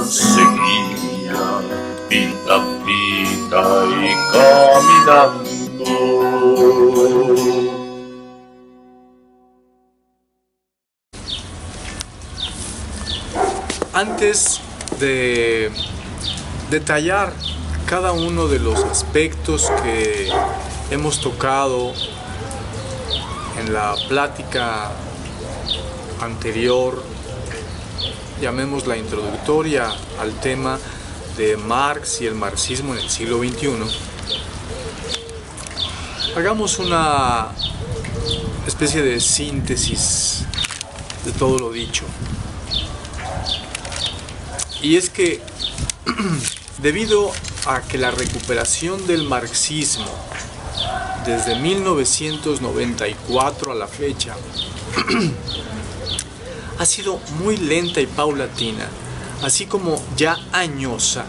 seguía pita pita y caminando. Antes de detallar cada uno de los aspectos que hemos tocado en la plática anterior, llamémosla introductoria al tema de Marx y el marxismo en el siglo XXI, hagamos una especie de síntesis de todo lo dicho. Y es que debido a que la recuperación del marxismo desde 1994 a la fecha ha sido muy lenta y paulatina, así como ya añosa,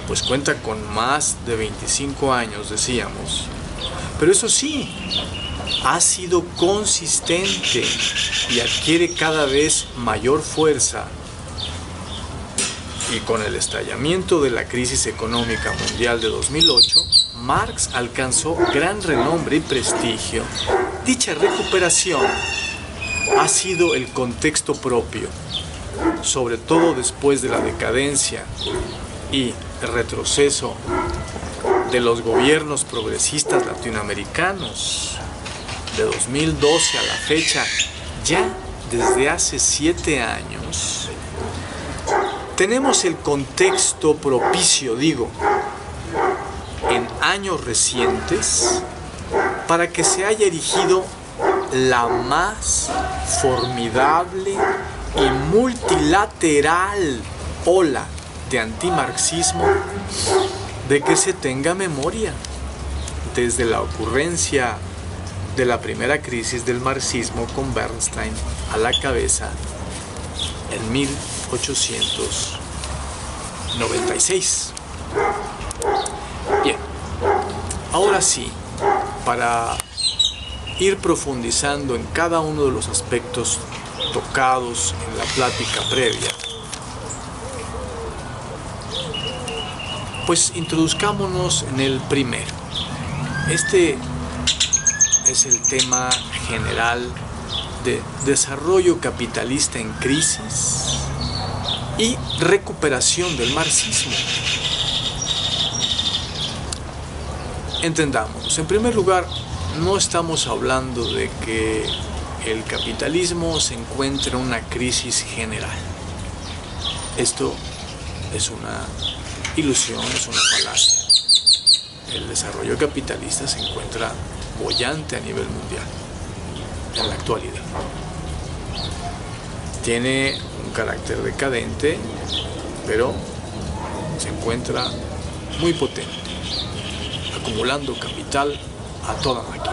pues cuenta con más de 25 años, decíamos, pero eso sí, ha sido consistente y adquiere cada vez mayor fuerza. Y con el estallamiento de la crisis económica mundial de 2008, Marx alcanzó gran renombre y prestigio. Dicha recuperación ha sido el contexto propio, sobre todo después de la decadencia y el retroceso de los gobiernos progresistas latinoamericanos. De 2012 a la fecha, ya desde hace 7 años, tenemos el contexto propicio, en años recientes, para que se haya erigido la más formidable y multilateral ola de antimarxismo de que se tenga memoria, desde la ocurrencia de la primera crisis del marxismo con Bernstein a la cabeza en 1896. Bien, ahora sí, para ir profundizando en cada uno de los aspectos tocados en la plática previa, pues introduzcámonos en el primero. Este es el tema general de desarrollo capitalista en crisis y recuperación del marxismo. Entendámonos, en primer lugar, no estamos hablando de que el capitalismo se encuentre en una crisis general. Esto es una ilusión, es una falacia. El desarrollo capitalista se encuentra boyante a nivel mundial en la actualidad. Tiene un carácter decadente, pero se encuentra muy potente, acumulando capital a toda máquina.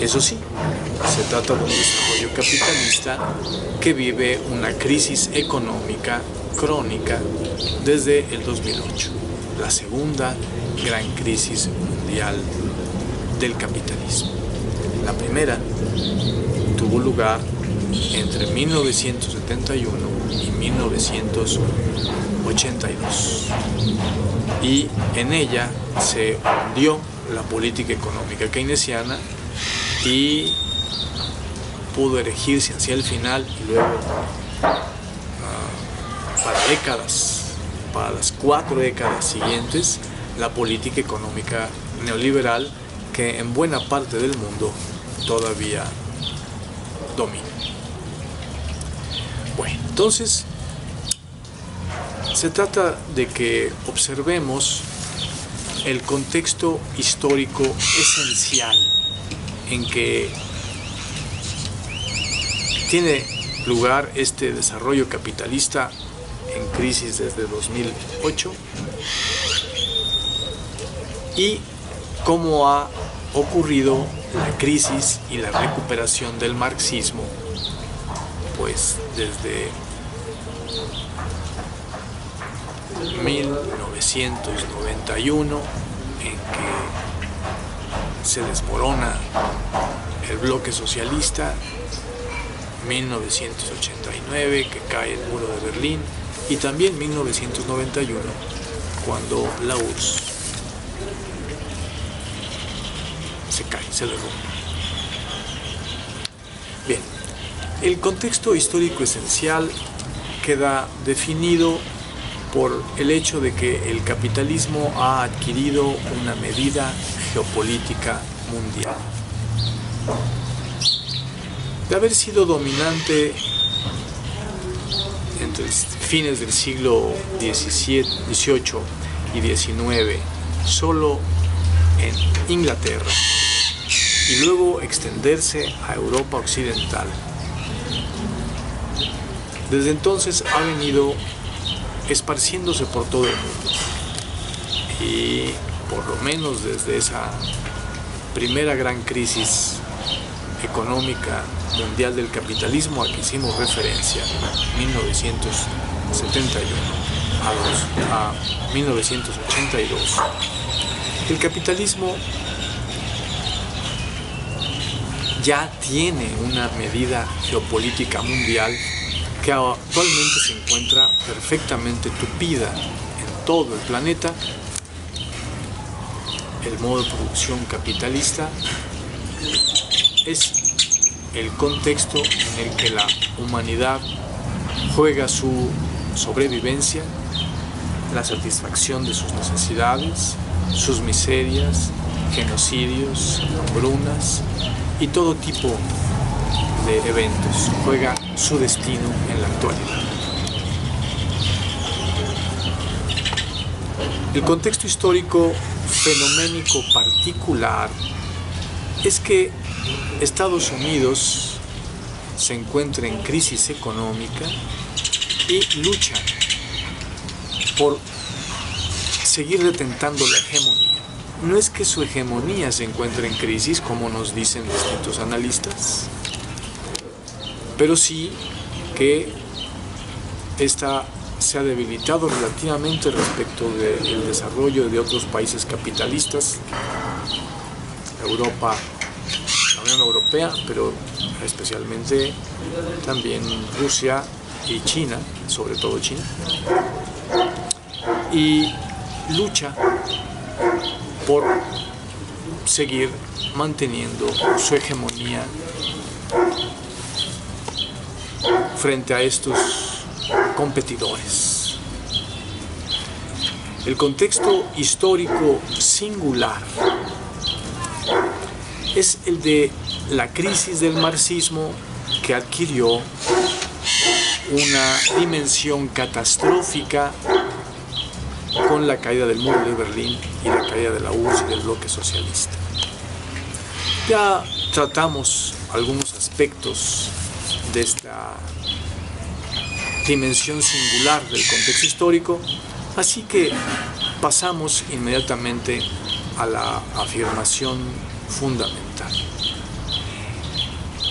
Eso sí, se trata de un desarrollo capitalista que vive una crisis económica crónica desde el 2008, la segunda gran crisis mundial del capitalismo. La primera tuvo lugar entre 1971 y 1982 y en ella se hundió la política económica keynesiana y pudo erigirse hacia el final y luego para décadas, para las 4 décadas siguientes, la política económica neoliberal que en buena parte del mundo todavía domina. Bueno, entonces se trata de que observemos el contexto histórico esencial en que tiene lugar este desarrollo capitalista en crisis desde 2008 y cómo ha ocurrido la crisis y la recuperación del marxismo, pues desde 1991, en que se desmorona el bloque socialista 1989, que cae el muro de Berlín, y también 1991, cuando la URSS se cae, se derrumba. Bien, el contexto histórico esencial queda definido por el hecho de que el capitalismo ha adquirido una medida geopolítica mundial. De haber sido dominante entre fines del siglo XVIII y XIX solo en Inglaterra y luego extenderse a Europa occidental, desde entonces ha venido esparciéndose por todo el mundo, y por lo menos desde esa primera gran crisis económica mundial del capitalismo a que hicimos referencia, 1971 a 1982, el capitalismo ya tiene una medida geopolítica mundial que actualmente se encuentra perfectamente tupida en todo el planeta. El modo de producción capitalista es el contexto en el que la humanidad juega su sobrevivencia, la satisfacción de sus necesidades, sus miserias, genocidios, hambrunas y todo tipo de eventos, juega su destino en la actualidad. El contexto histórico fenoménico particular es que Estados Unidos se encuentra en crisis económica y lucha por seguir detentando la hegemonía. No es que su hegemonía se encuentre en crisis, como nos dicen distintos analistas, pero sí que esta se ha debilitado relativamente respecto del desarrollo de otros países capitalistas, Europa, la Unión Europea, pero especialmente también Rusia y China, sobre todo China, y lucha por seguir manteniendo su hegemonía frente a estos competidores. El contexto histórico singular es el de la crisis del marxismo, que adquirió una dimensión catastrófica con la caída del muro de Berlín y la caída de la URSS y del bloque socialista. Ya tratamos algunos aspectos de esta dimensión singular del contexto histórico, así que pasamos inmediatamente a la afirmación fundamental.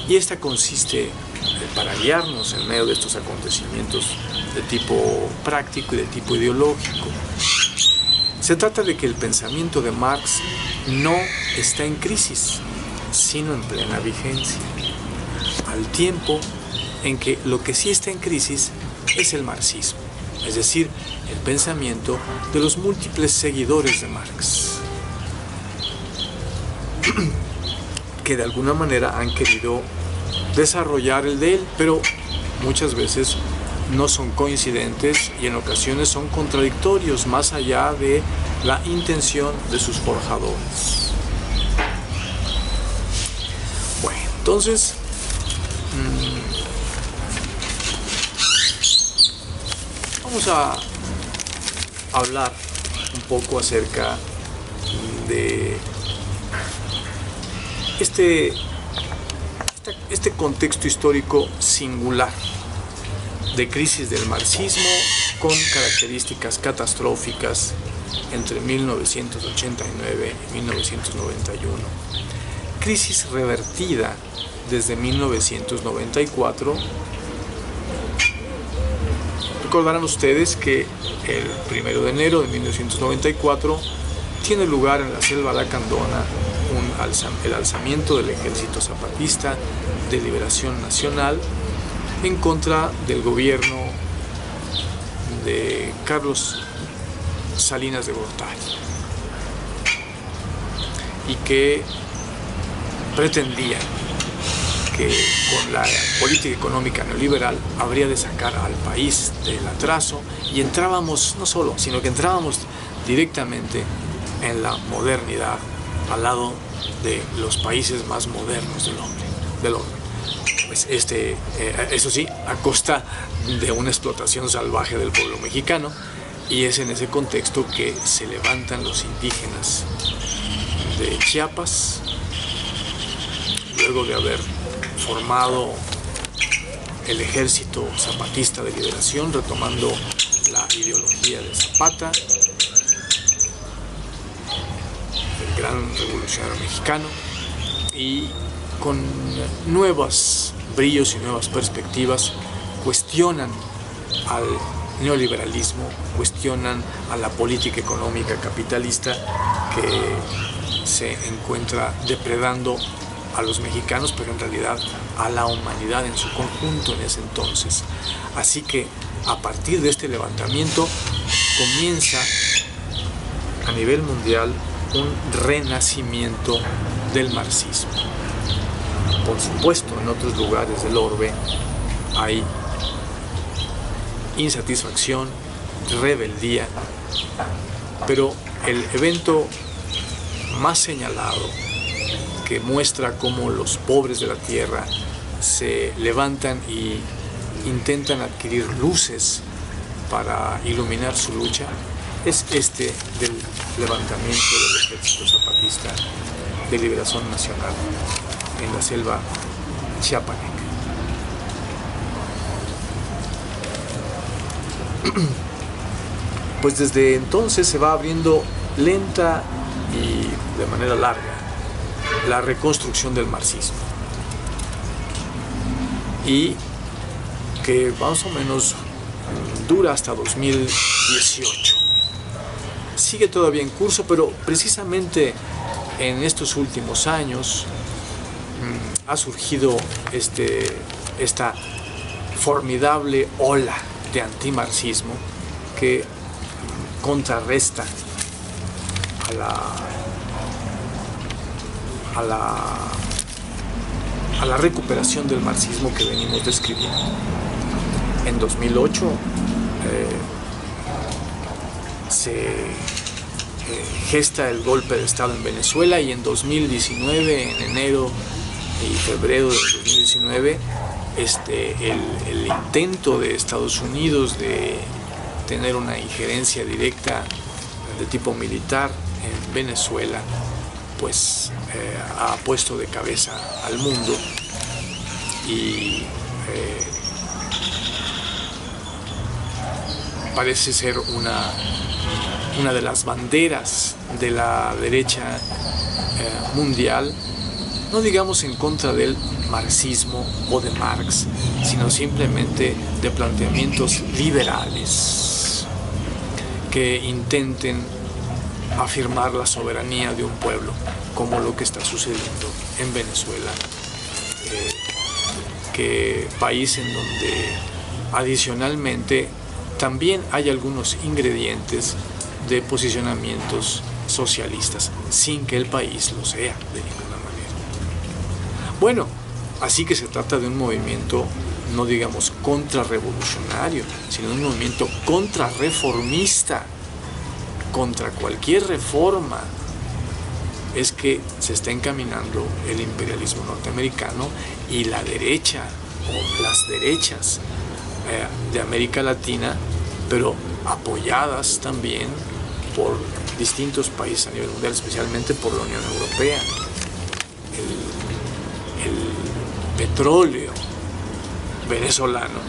Y esta consiste, para guiarnos en medio de estos acontecimientos de tipo práctico y de tipo ideológico, se trata de que el pensamiento de Marx no está en crisis, sino en plena vigencia, al tiempo en que lo que sí está en crisis es el marxismo, es decir, el pensamiento de los múltiples seguidores de Marx, que de alguna manera han querido desarrollar el de él, pero muchas veces no son coincidentes y en ocasiones son contradictorios, más allá de la intención de sus forjadores. Bueno, entonces vamos a hablar un poco acerca de este contexto histórico singular de crisis del marxismo con características catastróficas entre 1989 y 1991. Crisis revertida desde 1994. Recordarán ustedes que el 1 de enero de 1994 tiene lugar en la selva lacandona el alzamiento del Ejército Zapatista de Liberación Nacional en contra del gobierno de Carlos Salinas de Gortari, y que pretendían que con la política económica neoliberal habría de sacar al país del atraso, y entrábamos, no solo, sino que entrábamos directamente en la modernidad al lado de los países más modernos del orden. Pues eso sí, a costa de una explotación salvaje del pueblo mexicano, y es en ese contexto que se levantan los indígenas de Chiapas, luego de haber formado el Ejército Zapatista de Liberación, retomando la ideología de Zapata, el gran revolucionario mexicano, y con nuevos brillos y nuevas perspectivas cuestionan al neoliberalismo, cuestionan a la política económica capitalista que se encuentra depredando a los mexicanos, pero en realidad a la humanidad en su conjunto en ese entonces. Así que a partir de este levantamiento comienza a nivel mundial un renacimiento del marxismo. Por supuesto, en otros lugares del orbe hay insatisfacción, rebeldía, pero el evento más señalado, que muestra cómo los pobres de la tierra se levantan y intentan adquirir luces para iluminar su lucha, es este del levantamiento del Ejército Zapatista de Liberación Nacional en la selva chiapaneca. Pues desde entonces se va abriendo lenta y de manera larga la reconstrucción del marxismo, y que más o menos dura hasta 2018. Sigue todavía en curso, pero precisamente en estos últimos años ha surgido esta formidable ola de antimarxismo que contrarresta a la recuperación del marxismo que venimos describiendo. En 2008 se gesta el golpe de Estado en Venezuela, y en 2019, en enero y febrero de 2019, el intento de Estados Unidos de tener una injerencia directa de tipo militar en Venezuela, pues ha puesto de cabeza al mundo, y parece ser una de las banderas de la derecha mundial, no digamos en contra del marxismo o de Marx, sino simplemente de planteamientos liberales que intenten afirmar la soberanía de un pueblo, como lo que está sucediendo en Venezuela, país en donde adicionalmente también hay algunos ingredientes de posicionamientos socialistas, sin que el país lo sea de ninguna manera. Bueno, así que se trata de un movimiento, no digamos contrarrevolucionario, sino un movimiento contrarreformista, contra cualquier reforma. Es que se está encaminando el imperialismo norteamericano y la derecha, o las derechas de América Latina, pero apoyadas también por distintos países a nivel mundial, especialmente por la Unión Europea. El petróleo venezolano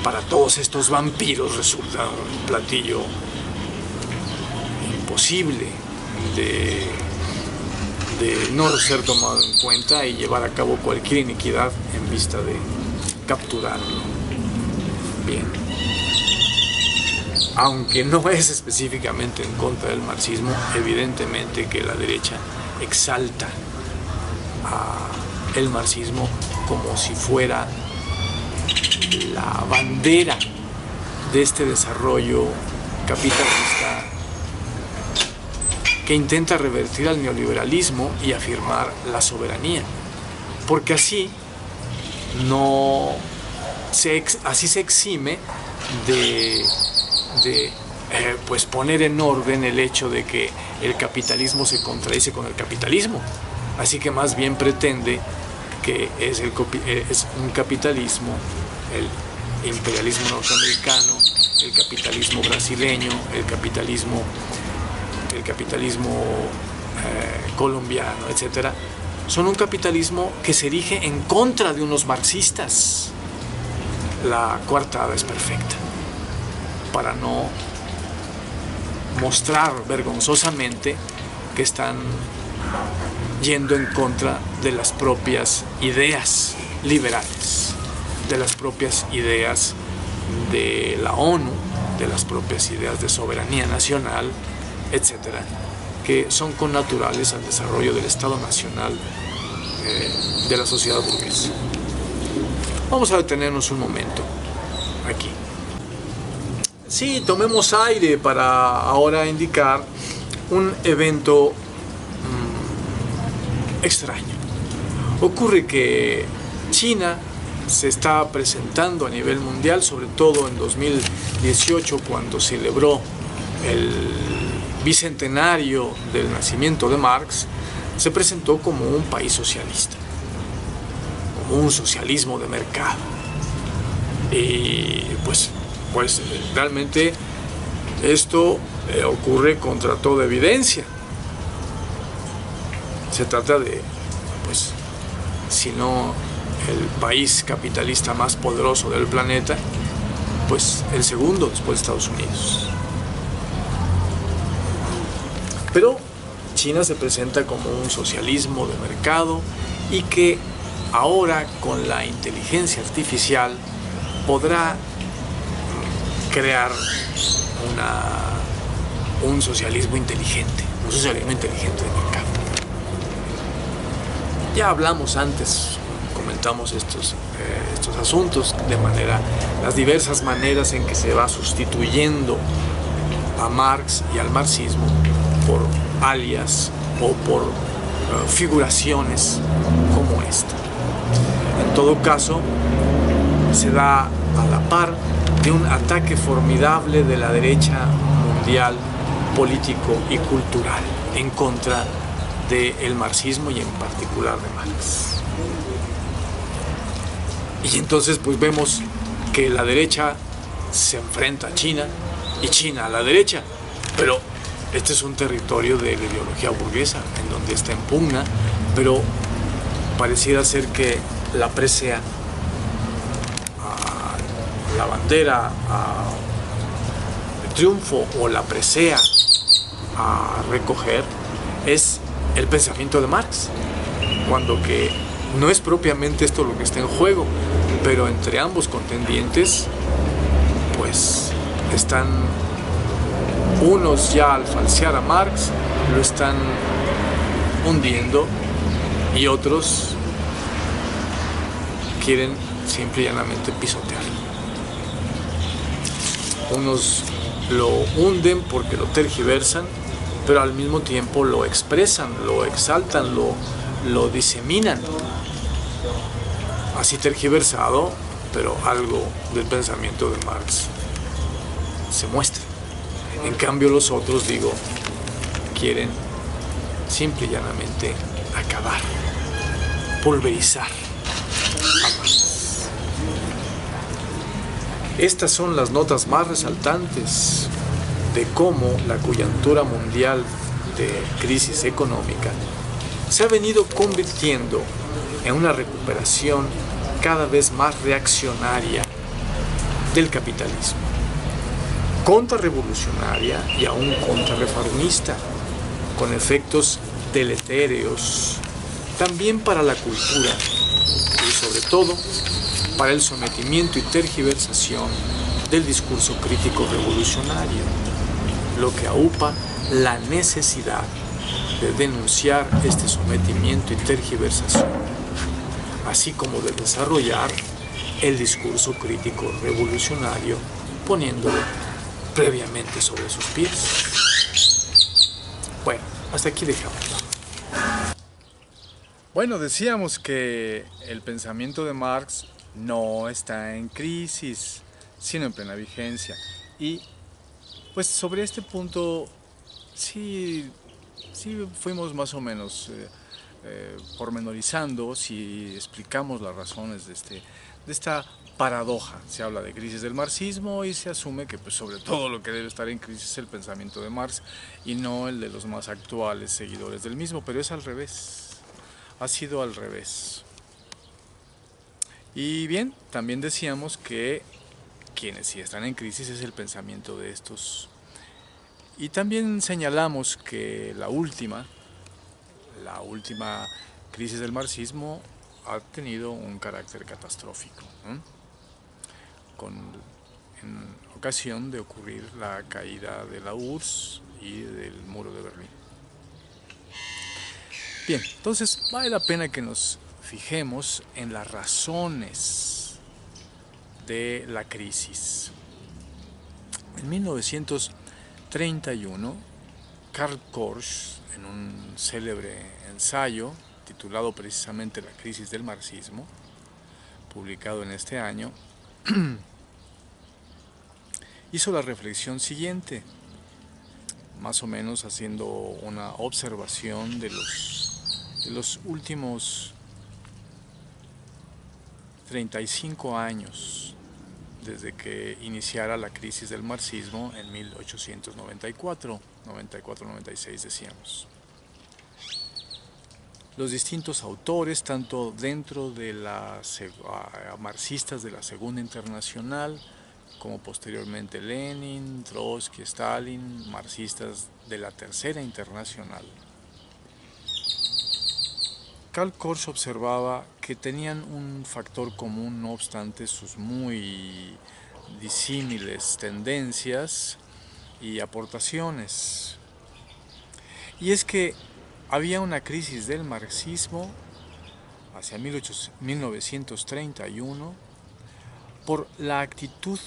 para todos estos vampiros resulta un platillo imposible de no ser tomado en cuenta y llevar a cabo cualquier iniquidad en vista de capturarlo. Bien, aunque no es específicamente en contra del marxismo, evidentemente que la derecha exalta el marxismo como si fuera la bandera de este desarrollo capitalista que intenta revertir al neoliberalismo y afirmar la soberanía, porque así se exime de pues poner en orden el hecho de que el capitalismo se contradice con el capitalismo, así que más bien pretende que es un capitalismo, el imperialismo norteamericano, el capitalismo brasileño, el capitalismo colombiano, etcétera, son un capitalismo que se erige en contra de unos marxistas. La coartada es perfecta para no mostrar vergonzosamente que están yendo en contra de las propias ideas liberales, de las propias ideas de la ONU, de las propias ideas de soberanía nacional, etcétera, que son connaturales al desarrollo del Estado Nacional de la sociedad burguesa. Vamos a detenernos un momento aquí. Sí, tomemos aire para ahora indicar un evento extraño. Ocurre que China se está presentando a nivel mundial, sobre todo en 2018, cuando celebró el bicentenario del nacimiento de Marx, se presentó como un país socialista, como un socialismo de mercado. Y pues realmente esto ocurre contra toda evidencia. Se trata de, pues, si no el país capitalista más poderoso del planeta, pues el segundo después de Estados Unidos. Pero China se presenta como un socialismo de mercado y que ahora con la inteligencia artificial podrá crear un socialismo inteligente, un socialismo inteligente de mercado. Ya hablamos antes, comentamos estos asuntos las diversas maneras en que se va sustituyendo a Marx y al marxismo por alias o por figuraciones como esta. En todo caso, se da a la par de un ataque formidable de la derecha mundial, político y cultural, en contra del marxismo y en particular de Marx. Y entonces pues vemos que la derecha se enfrenta a China y China a la derecha, pero este es un territorio de la ideología burguesa en donde está en pugna, pero pareciera ser que la presea, la bandera de triunfo o la presea a recoger es el pensamiento de Marx, cuando que no es propiamente esto lo que está en juego, pero entre ambos contendientes pues están unos ya al falsear a Marx lo están hundiendo y otros quieren simple y llanamente pisotearlo. Unos lo hunden porque lo tergiversan, pero al mismo tiempo lo expresan, lo exaltan, lo diseminan. Así tergiversado, pero algo del pensamiento de Marx se muestra. En cambio los otros, quieren simple y llanamente acabar, pulverizar a Marx. Estas son las notas más resaltantes de cómo la coyuntura mundial de crisis económica se ha venido convirtiendo en una recuperación cada vez más reaccionaria del capitalismo, contrarrevolucionaria y aún contrarreformista, con efectos deletéreos también para la cultura y sobre todo para el sometimiento y tergiversación del discurso crítico revolucionario, lo que aupa la necesidad de denunciar este sometimiento y tergiversación, así como de desarrollar el discurso crítico revolucionario, poniéndolo previamente sobre sus pies. Bueno, hasta aquí dejamos. Bueno, decíamos que el pensamiento de Marx no está en crisis, sino en plena vigencia. Y pues sobre este punto sí fuimos más o menos pormenorizando, si explicamos las razones de esta paradoja. Se habla de crisis del marxismo y se asume que pues sobre todo lo que debe estar en crisis es el pensamiento de Marx y no el de los más actuales seguidores del mismo, pero es al revés, ha sido al revés. Y bien, también decíamos que quienes sí están en crisis es el pensamiento de estos. Y también señalamos que la última crisis del marxismo ha tenido un carácter catastrófico, en ocasión de ocurrir la caída de la URSS y del muro de Berlín. Bien, entonces vale la pena que nos fijemos en las razones de la crisis. En 1931, Karl Korsch, en un célebre ensayo titulado precisamente La crisis del marxismo, publicado en este año, hizo la reflexión siguiente, más o menos haciendo una observación de los últimos 35 años desde que iniciara la crisis del marxismo en 1894, 94-96 decíamos. Los distintos autores, tanto dentro de marxistas de la Segunda Internacional, como posteriormente Lenin, Trotsky, Stalin, marxistas de la Tercera Internacional. Karl Korsch observaba que tenían un factor común, no obstante sus muy disímiles tendencias y aportaciones. Y es que había una crisis del marxismo hacia 1931 por la actitud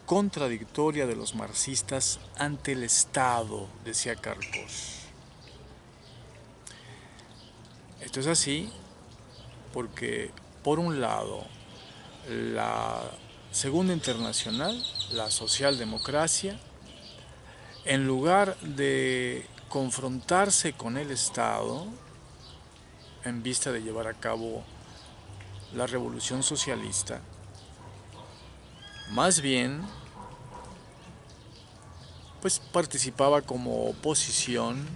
contradictoria de los marxistas ante el Estado, decía Karl Korsch. Esto es así porque, por un lado, la Segunda Internacional, la socialdemocracia, en lugar de confrontarse con el Estado en vista de llevar a cabo la revolución socialista, más bien pues participaba como oposición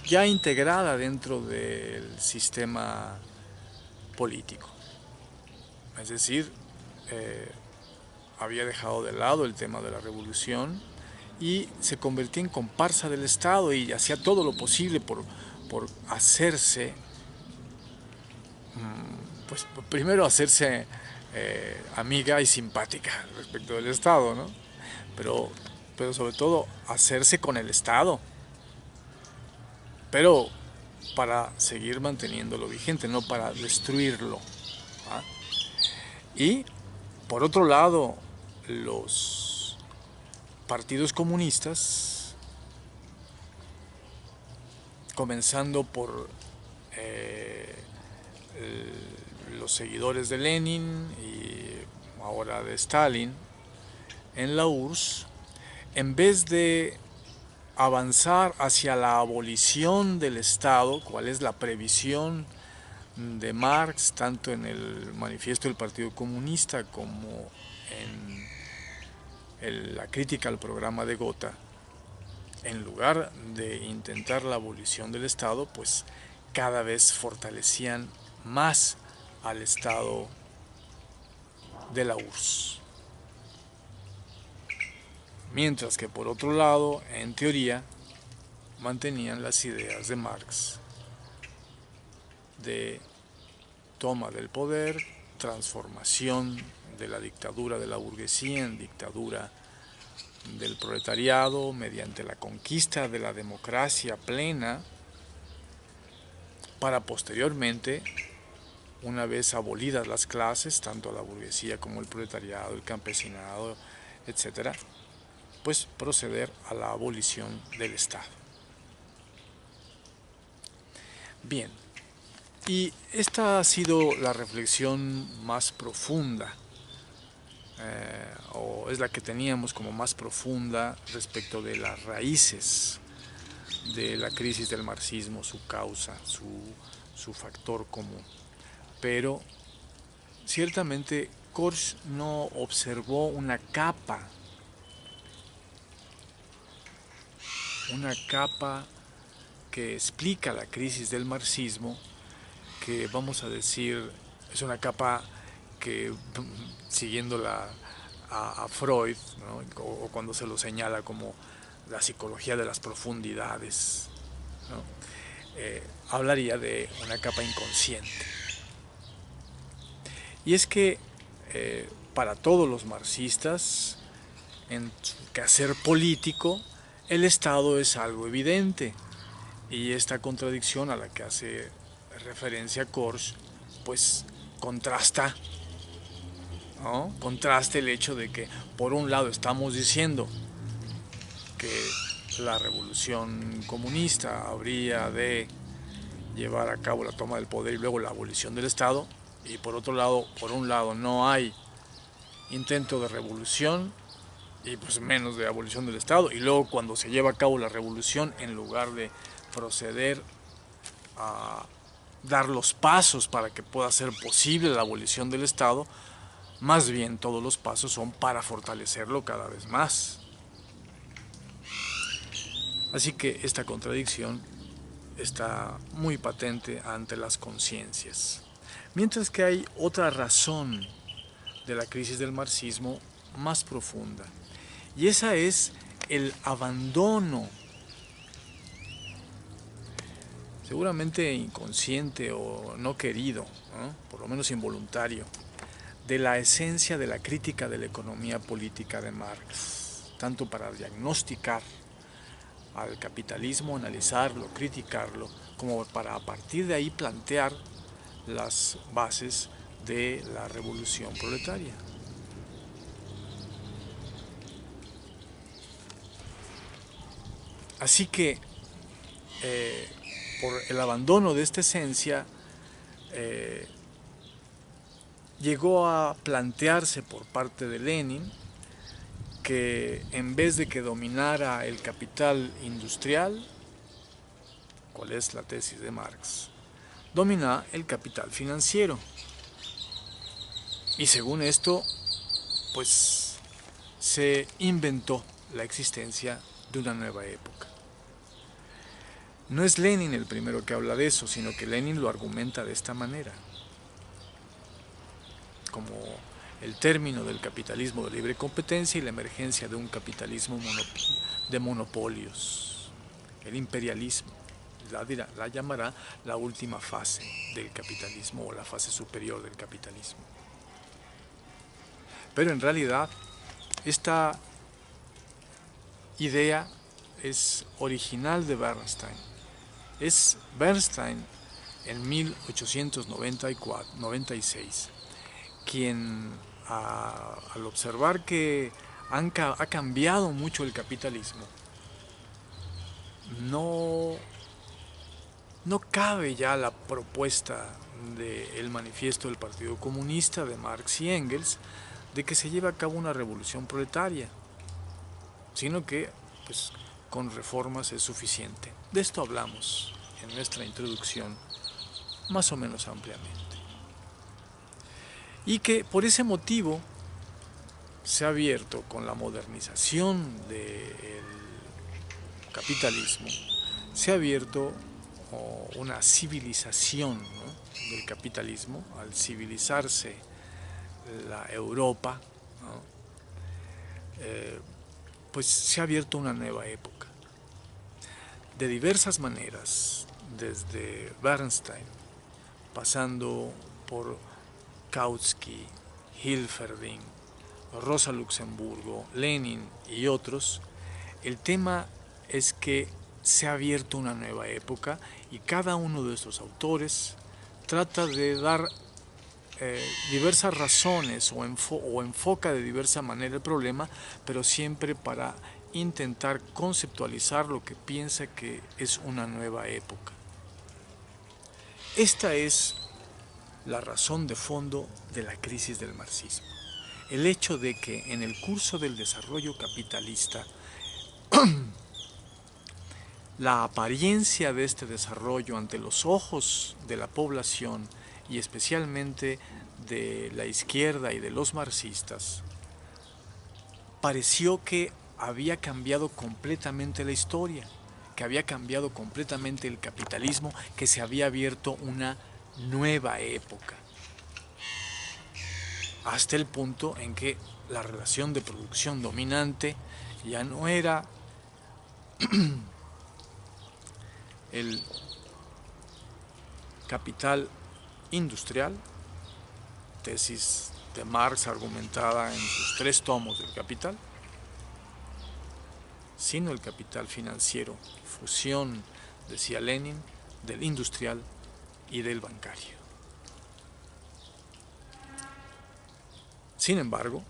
ya integrada dentro del sistema político. Es decir, había dejado de lado el tema de la revolución y se convertía en comparsa del Estado y hacía todo lo posible por hacerse, pues primero hacerse amiga y simpática respecto del Estado, ¿no? Pero sobre todo hacerse con el Estado, pero para seguir manteniéndolo vigente, no para destruirlo. Y por otro lado, los partidos comunistas, comenzando por los seguidores de Lenin y ahora de Stalin, en la URSS, en vez de avanzar hacia la abolición del Estado, cuál es la previsión de Marx, tanto en el manifiesto del Partido Comunista como en la crítica al programa de Gotha, en lugar de intentar la abolición del Estado, pues cada vez fortalecían más al Estado de la URSS. Mientras que por otro lado, en teoría, mantenían las ideas de Marx de toma del poder, transformación de la dictadura de la burguesía en dictadura del proletariado mediante la conquista de la democracia plena para posteriormente, una vez abolidas las clases, tanto la burguesía como el proletariado, el campesinado, etc., pues proceder a la abolición del Estado. Bien, y esta ha sido la reflexión más profunda, o es la que teníamos como más profunda respecto de las raíces de la crisis del marxismo, su causa, su factor común. Pero ciertamente Korsch no observó una capa que explica la crisis del marxismo, que vamos a decir es una capa que, siguiendo a Freud, ¿no? o cuando se lo señala como la psicología de las profundidades, ¿no? Hablaría de una capa inconsciente. Y es que para todos los marxistas, en su quehacer político, el Estado es algo evidente, y esta contradicción a la que hace referencia Korsch, pues contrasta, ¿no? Contrasta el hecho de que por un lado estamos diciendo que la revolución comunista habría de llevar a cabo la toma del poder y luego la abolición del Estado, y por otro lado, por un lado no hay intento de revolución y pues menos de abolición del Estado, y luego cuando se lleva a cabo la revolución, en lugar de proceder a dar los pasos para que pueda ser posible la abolición del Estado, más bien todos los pasos son para fortalecerlo cada vez más. Así que esta contradicción está muy patente ante las conciencias. Mientras que hay otra razón de la crisis del marxismo más profunda, y esa es el abandono, seguramente inconsciente o no querido, ¿no? Por lo menos involuntario, de la esencia de la crítica de la economía política de Marx, tanto para diagnosticar al capitalismo, analizarlo, criticarlo, como para a partir de ahí plantear las bases de la revolución proletaria. Así que por el abandono de esta esencia, llegó a plantearse por parte de Lenin que en vez de que dominara el capital industrial, ¿cuál es la tesis de Marx?, domina el capital financiero. Y según esto, pues se inventó la existencia de una nueva época. No es Lenin el primero que habla de eso, sino que Lenin lo argumenta de esta manera, como el término del capitalismo de libre competencia y la emergencia de un capitalismo de monopolios, el imperialismo. La llamará la última fase del capitalismo o la fase superior del capitalismo. Pero en realidad esta idea es original de Bernstein. Es Bernstein en 1896 quien, al observar que ha cambiado mucho el capitalismo, no cabe ya la propuesta del manifiesto del Partido Comunista de Marx y Engels de que se lleve a cabo una revolución proletaria, sino que pues, con reformas es suficiente. De esto hablamos en nuestra introducción más o menos ampliamente. Y que por ese motivo se ha abierto con la modernización del capitalismo, se ha abierto una civilización, ¿no?, del capitalismo. Al civilizarse la Europa, ¿no?, pues se ha abierto una nueva época. De diversas maneras, desde Bernstein, pasando por Kautsky, Hilferding, Rosa Luxemburgo, Lenin y otros, el tema es que se ha abierto una nueva época y cada uno de estos autores trata de dar diversas razones o enfoca de diversa manera el problema, pero siempre para intentar conceptualizar lo que piensa que es una nueva época. Esta es la razón de fondo de la crisis del marxismo. El hecho de que en el curso del desarrollo capitalista la apariencia de este desarrollo ante los ojos de la población y especialmente de la izquierda y de los marxistas, pareció que había cambiado completamente la historia, que había cambiado completamente el capitalismo, que se había abierto una nueva época, hasta el punto en que la relación de producción dominante ya no era el capital industrial, tesis de Marx argumentada en sus 3 tomos del Capital, sino el capital financiero, fusión, decía Lenin, del industrial y del bancario. Sin embargo,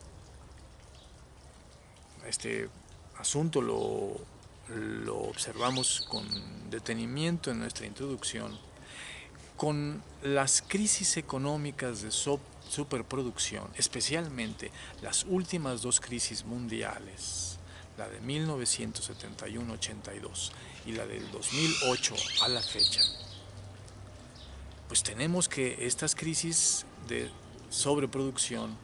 este asunto lo observamos con detenimiento en nuestra introducción, con las crisis económicas de superproducción, especialmente las últimas 2 crisis mundiales, la de 1971-82 y la del 2008 a la fecha, pues tenemos que estas crisis de sobreproducción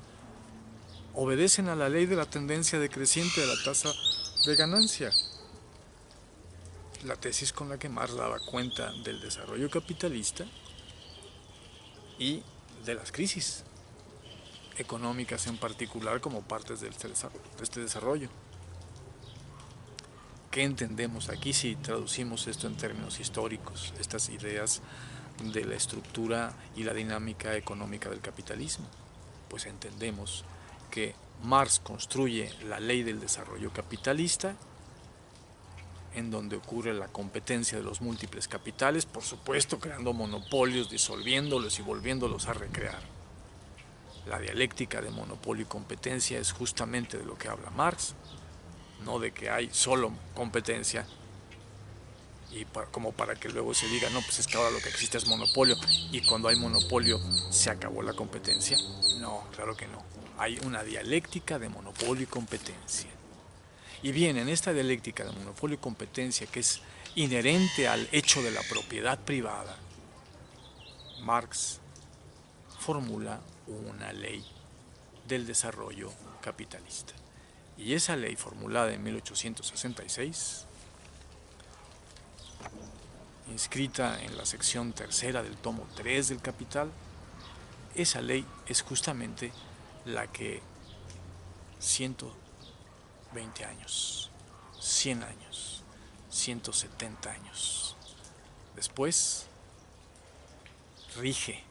obedecen a la ley de la tendencia decreciente de la tasa de ganancia, la tesis con la que Marx daba cuenta del desarrollo capitalista y de las crisis económicas en particular como partes de este desarrollo. ¿Qué entendemos aquí si traducimos esto en términos históricos, estas ideas de la estructura y la dinámica económica del capitalismo? Pues entendemos que Marx construye la ley del desarrollo capitalista, en donde ocurre la competencia de los múltiples capitales, por supuesto creando monopolios, disolviéndolos y volviéndolos a recrear. La dialéctica de monopolio y competencia es justamente de lo que habla Marx, no de que hay solo competencia y como para que luego se diga, no, pues es que ahora lo que existe es monopolio y cuando hay monopolio se acabó la competencia. No, claro que no. Hay una dialéctica de monopolio y competencia. Y bien, en esta dialéctica de monopolio y competencia, que es inherente al hecho de la propiedad privada, Marx formula una ley del desarrollo capitalista. Y esa ley, formulada en 1866, inscrita en la sección 3ª del tomo 3 del Capital, esa ley es justamente la que 120 años, 100 años, 170 años después rige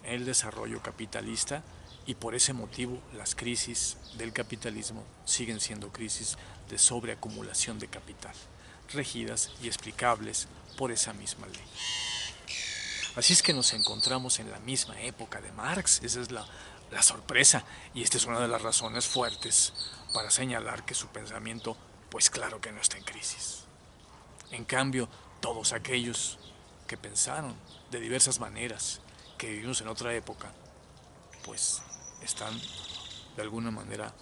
el desarrollo capitalista, y por ese motivo las crisis del capitalismo siguen siendo crisis de sobreacumulación de capital, regidas y explicables por esa misma ley. Así es que nos encontramos en la misma época de Marx. Esa es la sorpresa, y esta es una de las razones fuertes para señalar que su pensamiento, pues claro que no está en crisis. En cambio, todos aquellos que pensaron de diversas maneras, que vivimos en otra época, pues están de alguna manera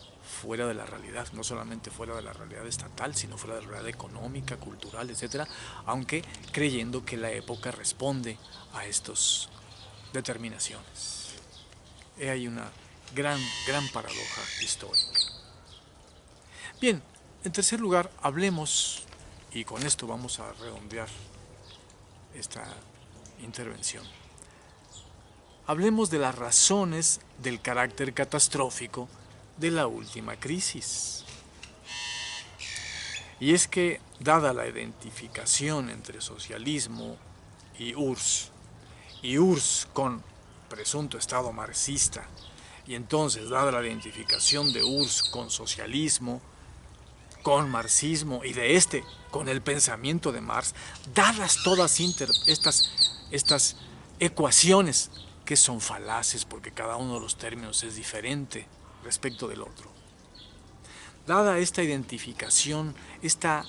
fuera de la realidad, no solamente fuera de la realidad estatal, sino fuera de la realidad económica, cultural, etcétera, aunque creyendo que la época responde a estas determinaciones. Hay una gran paradoja histórica. Bien, en tercer lugar, hablemos, y con esto vamos a redondear esta intervención, hablemos de las razones del carácter catastrófico de la última crisis. Y es que, dada la identificación entre socialismo y URSS con presunto Estado marxista, y entonces, dada la identificación de URSS con socialismo, con marxismo y de este con el pensamiento de Marx, dadas todas estas ecuaciones que son falaces porque cada uno de los términos es diferente respecto del otro. Dada esta identificación, este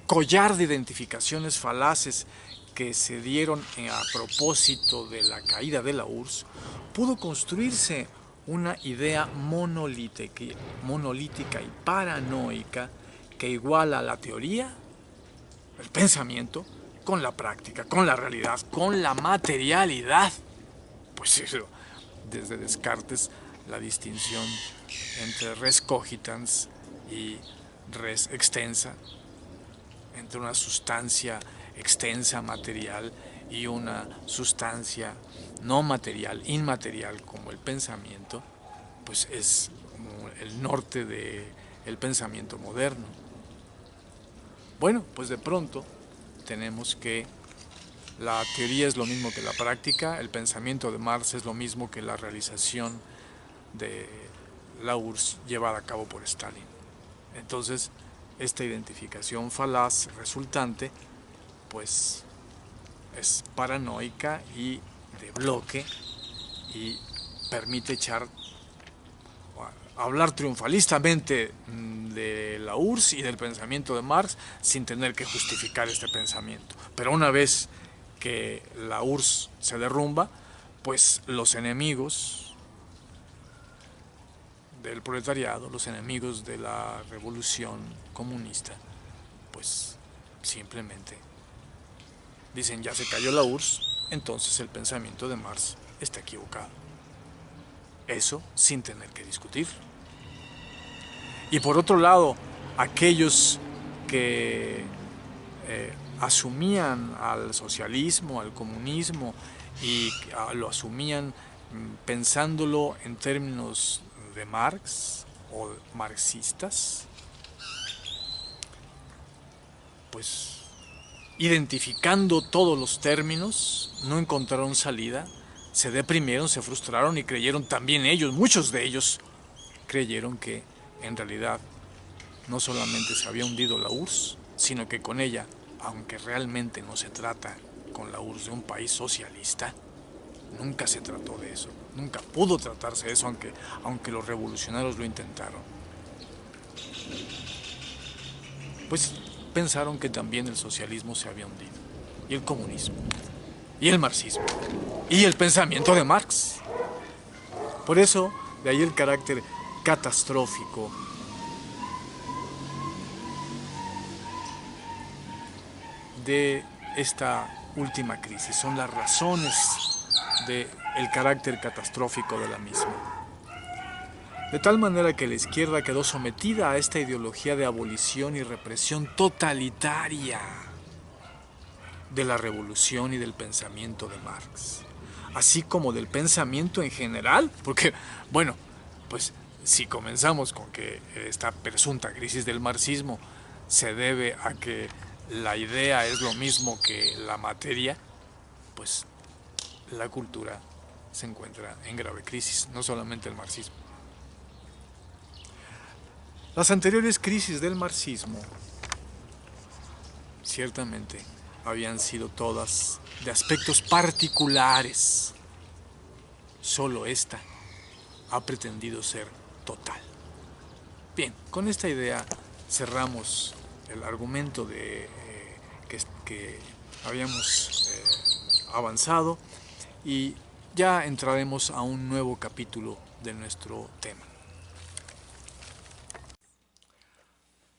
collar de identificaciones falaces que se dieron a propósito de la caída de la URSS, pudo construirse una idea monolítica y paranoica que iguala la teoría, el pensamiento, con la práctica, con la realidad, con la materialidad. Pues eso, desde Descartes, la distinción entre res cogitans y res extensa, entre una sustancia extensa, material, y una sustancia no material, inmaterial, como el pensamiento, pues es como el norte del pensamiento moderno. Bueno, pues de pronto tenemos que la teoría es lo mismo que la práctica, el pensamiento de Marx es lo mismo que la realización de la URSS llevada a cabo por Stalin. Entonces, esta identificación falaz resultante, pues, es paranoica y de bloque y permite hablar triunfalistamente de la URSS y del pensamiento de Marx sin tener que justificar este pensamiento. Pero una vez que la URSS se derrumba, pues los enemigos del proletariado, los enemigos de la revolución comunista, pues simplemente dicen ya se cayó la URSS, entonces el pensamiento de Marx está equivocado. Eso sin tener que discutir. Y por otro lado, aquellos que asumían al socialismo, al comunismo, y lo asumían pensándolo en términos de Marx o marxistas, pues identificando todos los términos, no encontraron salida, se deprimieron, se frustraron y creyeron también ellos, muchos de ellos, creyeron que en realidad no solamente se había hundido la URSS, sino que con ella, aunque realmente no se trata con la URSS de un país socialista, nunca se trató de eso, nunca pudo tratarse de eso, aunque los revolucionarios lo intentaron. Pues pensaron que también el socialismo se había hundido, y el comunismo, y el marxismo, y el pensamiento de Marx. Por eso, de ahí el carácter catastrófico de esta última crisis, son las razones del carácter catastrófico de la misma. De tal manera que la izquierda quedó sometida a esta ideología de abolición y represión totalitaria de la revolución y del pensamiento de Marx, así como del pensamiento en general, porque, bueno, pues si comenzamos con que esta presunta crisis del marxismo se debe a que la idea es lo mismo que la materia, pues la cultura se encuentra en grave crisis, no solamente el marxismo. Las anteriores crisis del marxismo ciertamente habían sido todas de aspectos particulares. Solo esta ha pretendido ser total. Bien, con esta idea cerramos el argumento que habíamos avanzado y ya entraremos a un nuevo capítulo de nuestro tema.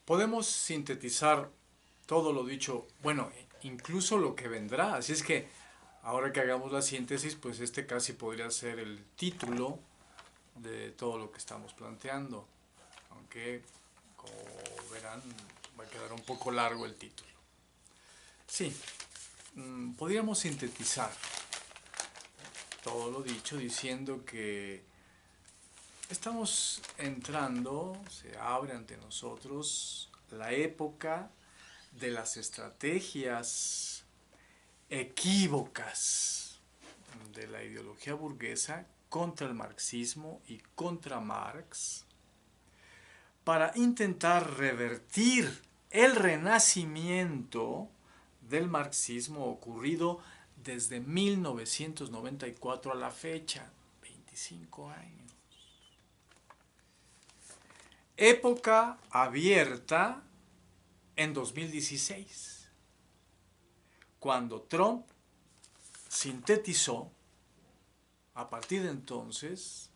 Podemos sintetizar todo lo dicho, bueno, incluso lo que vendrá, así es que ahora que hagamos la síntesis, pues este casi podría ser el título de todo lo que estamos planteando, aunque como verán va a quedar un poco largo el título. Sí, podríamos sintetizar todo lo dicho diciendo que estamos entrando, se abre ante nosotros la época de las estrategias equívocas de la ideología burguesa contra el marxismo y contra Marx para intentar revertir el renacimiento del marxismo ocurrido desde 1994 a la fecha, 25 años. Época abierta en 2016, cuando Trump sintetizó, a partir de entonces,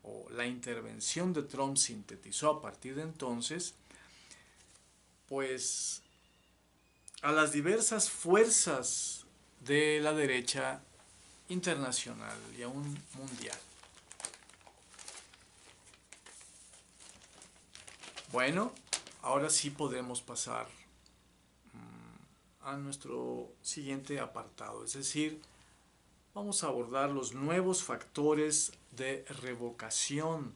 o la intervención de Trump sintetizó a partir de entonces, pues a las diversas fuerzas de la derecha internacional y aún mundial. Bueno, ahora sí podemos pasar a nuestro siguiente apartado, es decir, vamos a abordar los nuevos factores de revocación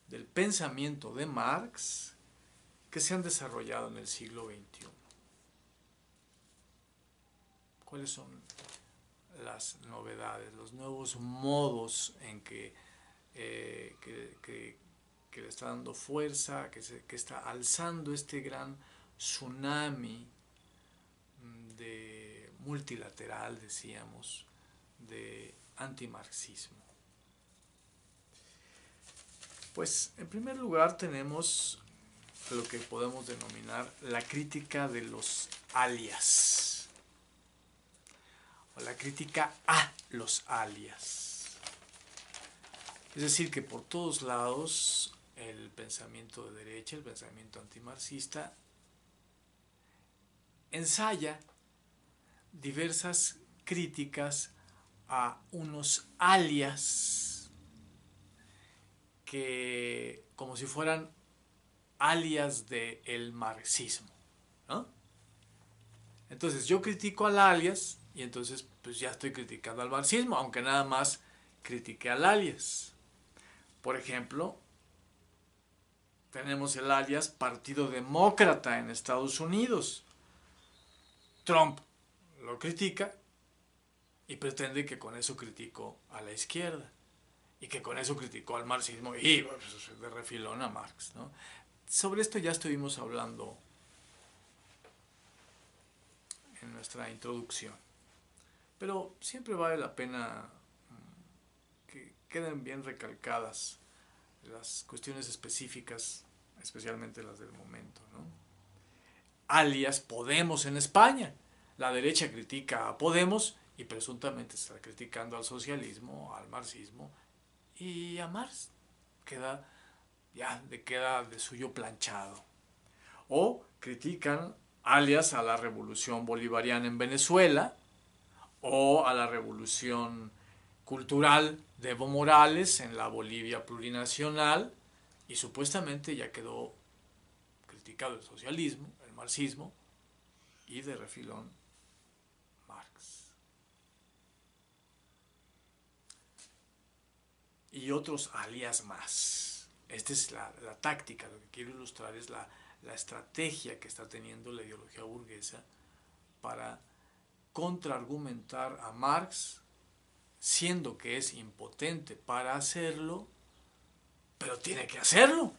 del pensamiento de Marx que se han desarrollado en el siglo XXI. ¿Cuáles son las novedades, los nuevos modos en que le está dando fuerza, que está alzando este gran tsunami de multilateral, decíamos, de antimarxismo? Pues en primer lugar tenemos lo que podemos denominar la crítica de los alias, o la crítica a los alias. Es decir, que por todos lados el pensamiento de derecha, el pensamiento antimarxista, ensaya diversas críticas a unos alias que, como si fueran alias del marxismo, ¿no? Entonces yo critico al alias y entonces pues ya estoy criticando al marxismo, aunque nada más critiqué al alias. Por ejemplo, tenemos el alias Partido Demócrata en Estados Unidos. Trump lo critica y pretende que con eso criticó a la izquierda y que con eso criticó al marxismo y pues, de refilón a Marx, ¿no? Sobre esto ya estuvimos hablando en nuestra introducción, pero siempre vale la pena que queden bien recalcadas las cuestiones específicas, especialmente las del momento, ¿no? Alias Podemos en España. La derecha critica a Podemos y presuntamente está criticando al socialismo, al marxismo y a Marx. Queda de suyo planchado. O critican alias a la revolución bolivariana en Venezuela o a la revolución cultural de Evo Morales en la Bolivia plurinacional y supuestamente ya quedó criticado el socialismo, el marxismo y de refilón Marx. Y otros alias más. Esta es la táctica, lo que quiero ilustrar es la estrategia que está teniendo la ideología burguesa para contraargumentar a Marx, siendo que es impotente para hacerlo, pero tiene que hacerlo.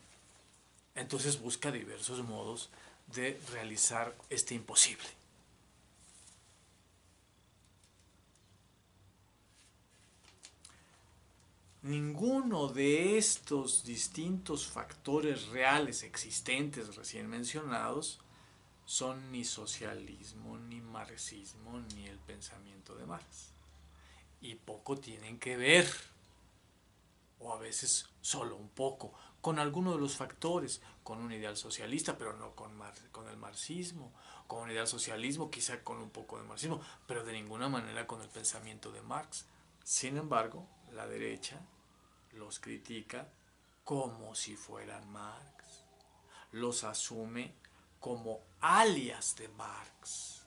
Entonces busca diversos modos de realizar este imposible. Ninguno de estos distintos factores reales existentes recién mencionados son ni socialismo, ni marxismo, ni el pensamiento de Marx. Y poco tienen que ver, o a veces solo un poco, con alguno de los factores, con un ideal socialista, pero no con el marxismo, con un ideal socialismo, quizá con un poco de marxismo, pero de ninguna manera con el pensamiento de Marx. Sin embargo, la derecha los critica como si fueran Marx, los asume como alias de Marx,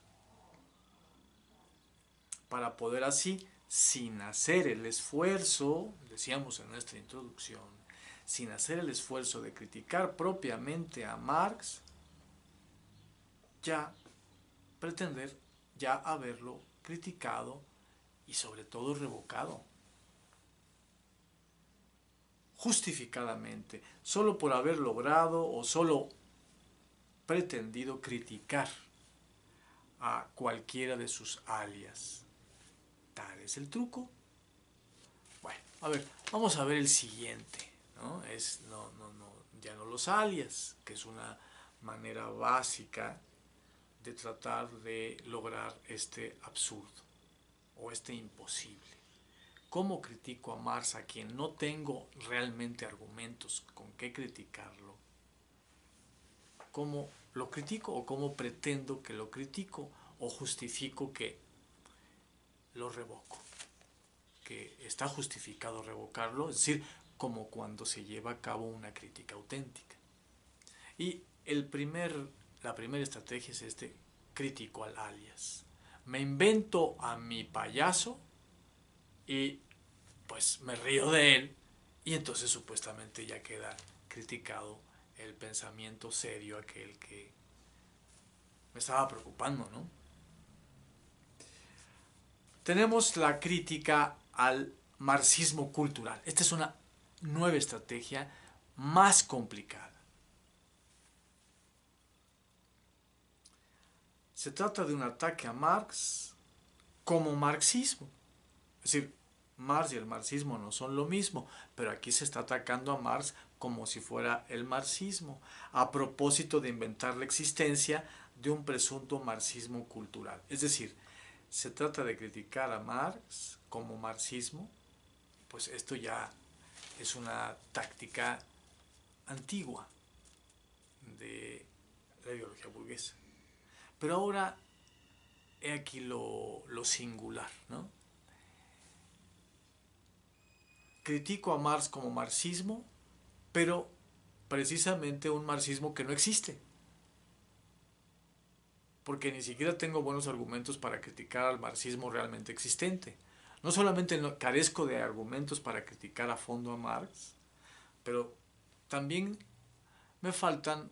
para poder así, sin hacer el esfuerzo, decíamos en nuestra introducción, sin hacer el esfuerzo de criticar propiamente a Marx, ya pretender ya haberlo criticado y sobre todo revocado, justificadamente, solo por haber logrado o solo pretendido criticar a cualquiera de sus alias. Tal es el truco. Bueno, a ver, vamos a ver el siguiente, ¿no? Ya no los alias, que es una manera básica de tratar de lograr este absurdo o este imposible. ¿Cómo critico a Marx, a quien no tengo realmente argumentos con qué criticarlo? ¿Cómo lo critico o cómo pretendo que lo critico o justifico que lo revoco? Que está justificado revocarlo, es decir, como cuando se lleva a cabo una crítica auténtica. Y la primera estrategia es critico al alias. Me invento a mi payaso y pues me río de él y entonces supuestamente ya queda criticado el pensamiento serio, aquel que me estaba preocupando, ¿no? Tenemos la crítica al marxismo cultural. Esta es una nueva estrategia más complicada. Se trata de un ataque a Marx como marxismo. Es decir, Marx y el marxismo no son lo mismo, pero aquí se está atacando a Marx como si fuera el marxismo, a propósito de inventar la existencia de un presunto marxismo cultural. Es decir, se trata de criticar a Marx como marxismo, pues esto ya es una táctica antigua de la ideología burguesa. Pero ahora he aquí lo singular, ¿no? Critico a Marx como marxismo, pero precisamente un marxismo que no existe. Porque ni siquiera tengo buenos argumentos para criticar al marxismo realmente existente. No solamente carezco de argumentos para criticar a fondo a Marx, pero también me faltan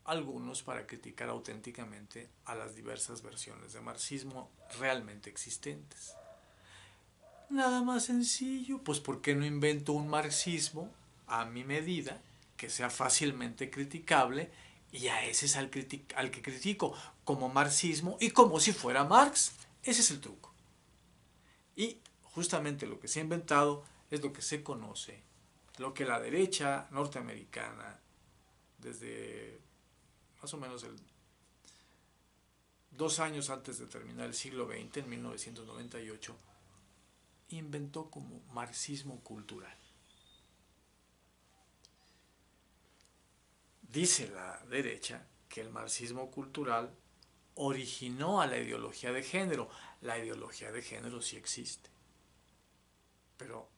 algunos para criticar auténticamente a las diversas versiones de marxismo realmente existentes. Nada más sencillo, pues ¿por qué no invento un marxismo a mi medida que sea fácilmente criticable y a ese es al que critico como marxismo y como si fuera Marx? Ese es el truco. Y justamente lo que se ha inventado es lo que se conoce, lo que la derecha norteamericana desde más o menos 2 años antes de terminar el siglo XX, en 1998, inventó como marxismo cultural. Dice la derecha que el marxismo cultural originó a la ideología de género. La ideología de género sí existe, pero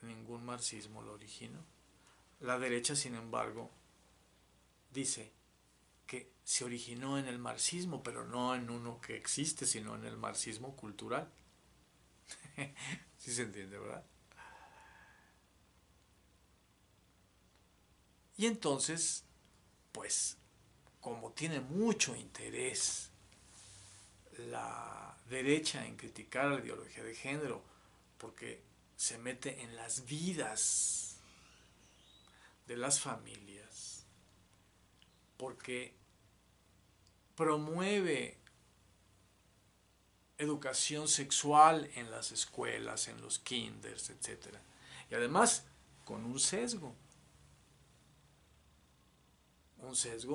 ningún marxismo lo originó. La derecha, sin embargo, dice que se originó en el marxismo, pero no en uno que existe, sino en el marxismo cultural. Sí se entiende, ¿verdad? Y entonces, pues, como tiene mucho interés la derecha en criticar la ideología de género, porque se mete en las vidas de las familias, porque promueve educación sexual en las escuelas, en los kinders, etc. Y además con un sesgo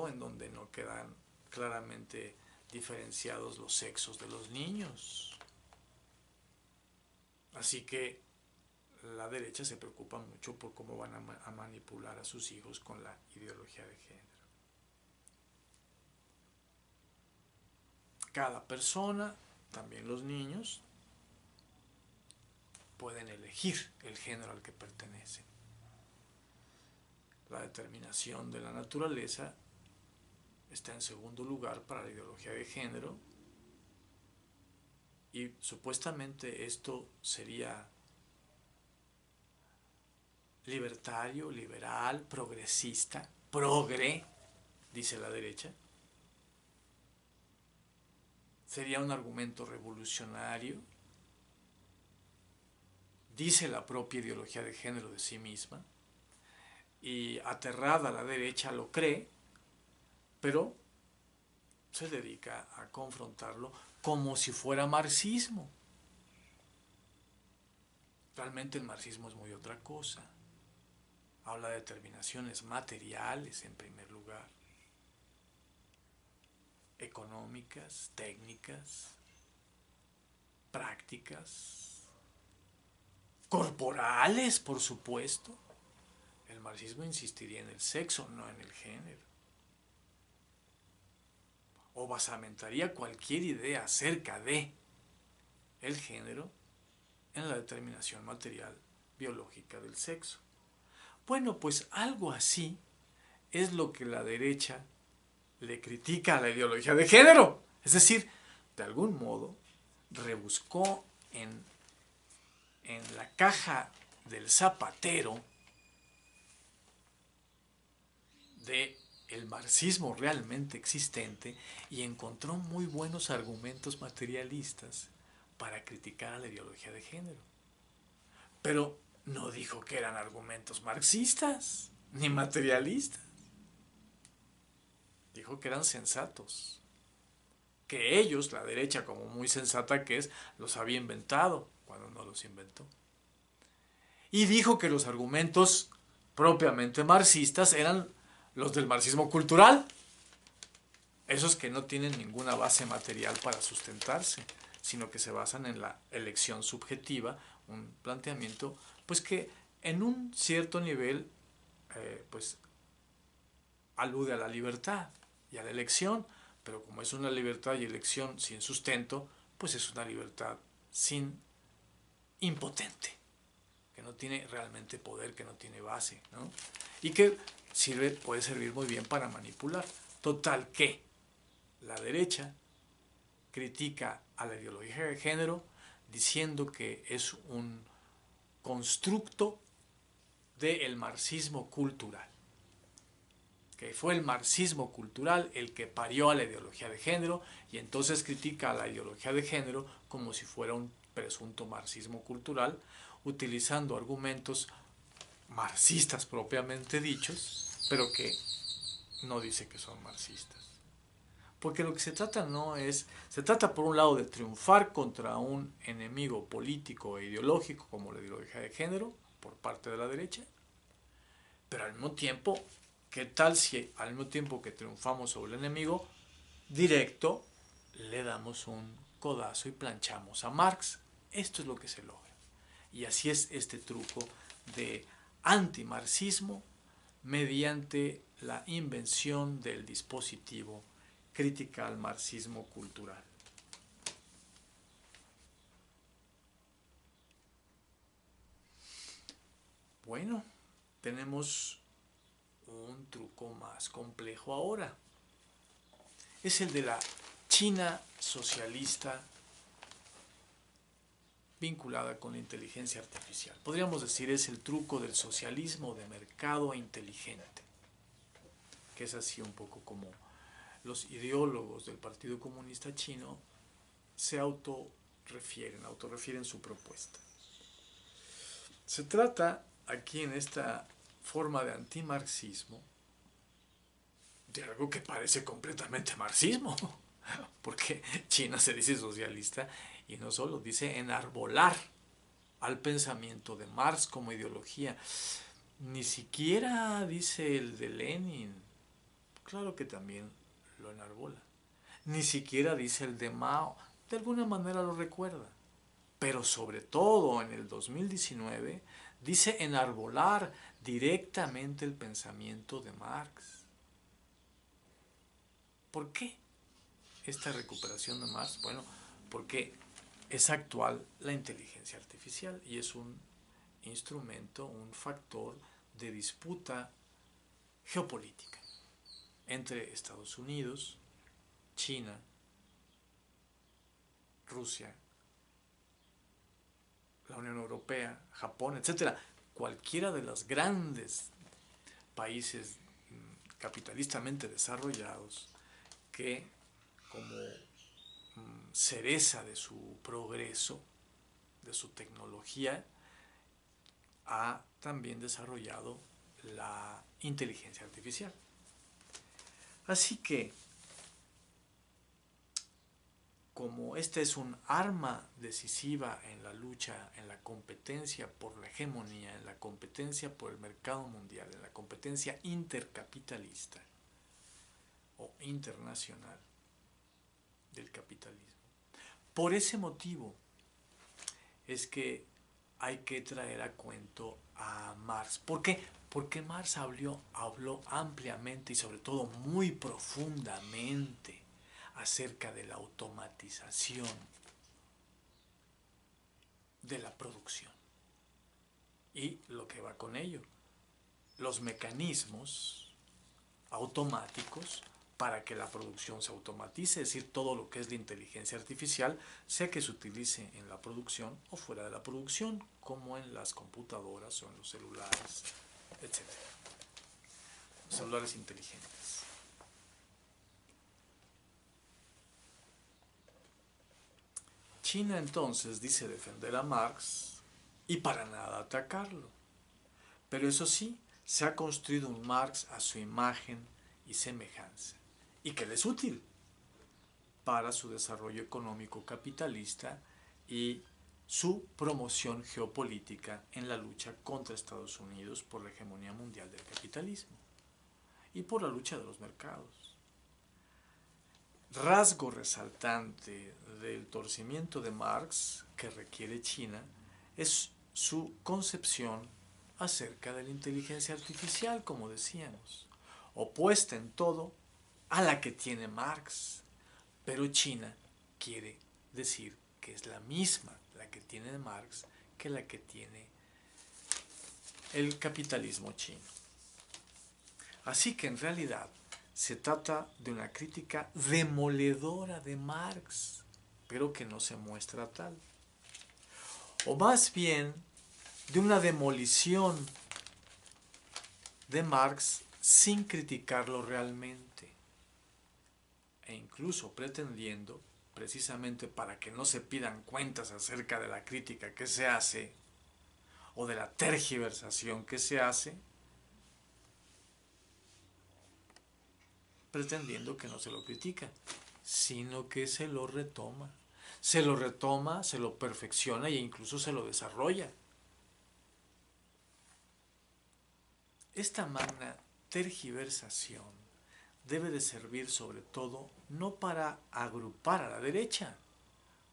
en donde no quedan claramente diferenciados los sexos de los niños. Así que la derecha se preocupa mucho por cómo van a manipular a sus hijos con la ideología de género. Cada persona, también los niños, pueden elegir el género al que pertenecen. La determinación de la naturaleza está en segundo lugar para la ideología de género y supuestamente esto sería libertario, liberal, progresista, progre, dice la derecha. Sería un argumento revolucionario, dice la propia ideología de género de sí misma, y aterrada la derecha lo cree, pero se dedica a confrontarlo como si fuera marxismo. Realmente el marxismo es muy otra cosa. Habla de determinaciones materiales en primer lugar, económicas, técnicas, prácticas, corporales, por supuesto. El marxismo insistiría en el sexo, no en el género. O basamentaría cualquier idea acerca de el género en la determinación material biológica del sexo. Bueno, pues algo así es lo que la derecha le critica a la ideología de género. Es decir, de algún modo rebuscó en la caja del zapatero de el marxismo realmente existente y encontró muy buenos argumentos materialistas para criticar a la ideología de género. Pero no dijo que eran argumentos marxistas ni materialistas. Dijo que eran sensatos. Que ellos, la derecha, como muy sensata que es, los había inventado cuando no los inventó. Y dijo que los argumentos propiamente marxistas eran los del marxismo cultural, esos que no tienen ninguna base material para sustentarse, sino que se basan en la elección subjetiva, un planteamiento pues que en un cierto nivel pues alude a la libertad y a la elección, pero como es una libertad y elección sin sustento, pues es una libertad sin impotente, que no tiene realmente poder, que no tiene base, ¿no? Y que puede servir muy bien para manipular. Total que la derecha critica a la ideología de género diciendo que es un constructo del marxismo cultural, que fue el marxismo cultural el que parió a la ideología de género, y entonces critica a la ideología de género como si fuera un presunto marxismo cultural, utilizando argumentos marxistas propiamente dichos, pero que no dice que son marxistas. Porque lo que se trata no es, se trata por un lado de triunfar contra un enemigo político e ideológico como la ideología de género por parte de la derecha, pero al mismo tiempo, ¿qué tal si al mismo tiempo que triunfamos sobre el enemigo directo, le damos un codazo y planchamos a Marx? Esto es lo que se logra. Y así es este truco de antimarxismo mediante la invención del dispositivo crítica al marxismo cultural. Bueno, tenemos un truco más complejo ahora. Es el de la China socialista vinculada con la inteligencia artificial. Podríamos decir es el truco del socialismo de mercado inteligente, que es así un poco como los ideólogos del Partido Comunista Chino se autorrefieren su propuesta. Se trata aquí en esta forma de antimarxismo de algo que parece completamente marxismo, porque China se dice socialista y no solo, dice enarbolar al pensamiento de Marx como ideología. Ni siquiera dice el de Lenin, claro que también lo enarbola. Ni siquiera dice el de Mao, de alguna manera lo recuerda. Pero sobre todo en el 2019 dice enarbolar directamente el pensamiento de Marx. ¿Por qué esta recuperación de Marx? Bueno, porque es actual la inteligencia artificial y es un instrumento, un factor de disputa geopolítica entre Estados Unidos, China, Rusia, la Unión Europea, Japón, etc. Cualquiera de los grandes países capitalistamente desarrollados que como cereza de su progreso, de su tecnología, ha también desarrollado la inteligencia artificial. Así que, como esta es un arma decisiva en la lucha, en la competencia por la hegemonía, en la competencia por el mercado mundial, en la competencia intercapitalista o internacional del capitalismo, por ese motivo es que hay que traer a cuento a Marx. ¿Por qué? Porque Marx habló ampliamente y sobre todo muy profundamente acerca de la automatización de la producción y lo que va con ello, los mecanismos automáticos para que la producción se automatice, es decir, todo lo que es la inteligencia artificial, sea que se utilice en la producción o fuera de la producción, como en las computadoras o en los celulares, etc. Celulares inteligentes. China entonces dice defender a Marx y para nada atacarlo. Pero eso sí, se ha construido un Marx a su imagen y semejanza, y que le es útil para su desarrollo económico capitalista y su promoción geopolítica en la lucha contra Estados Unidos por la hegemonía mundial del capitalismo y por la lucha de los mercados. Rasgo resaltante del torcimiento de Marx que requiere China es su concepción acerca de la inteligencia artificial, como decíamos, opuesta en todo a la que tiene Marx, pero China quiere decir que es la misma la que tiene Marx que la que tiene el capitalismo chino. Así que en realidad se trata de una crítica demoledora de Marx, pero que no se muestra tal. O más bien, de una demolición de Marx sin criticarlo realmente, e incluso pretendiendo, precisamente para que no se pidan cuentas acerca de la crítica que se hace, o de la tergiversación que se hace, pretendiendo que no se lo critica, sino que se lo retoma, se lo perfecciona e incluso se lo desarrolla. Esta magna tergiversación debe de servir sobre todo no para agrupar a la derecha,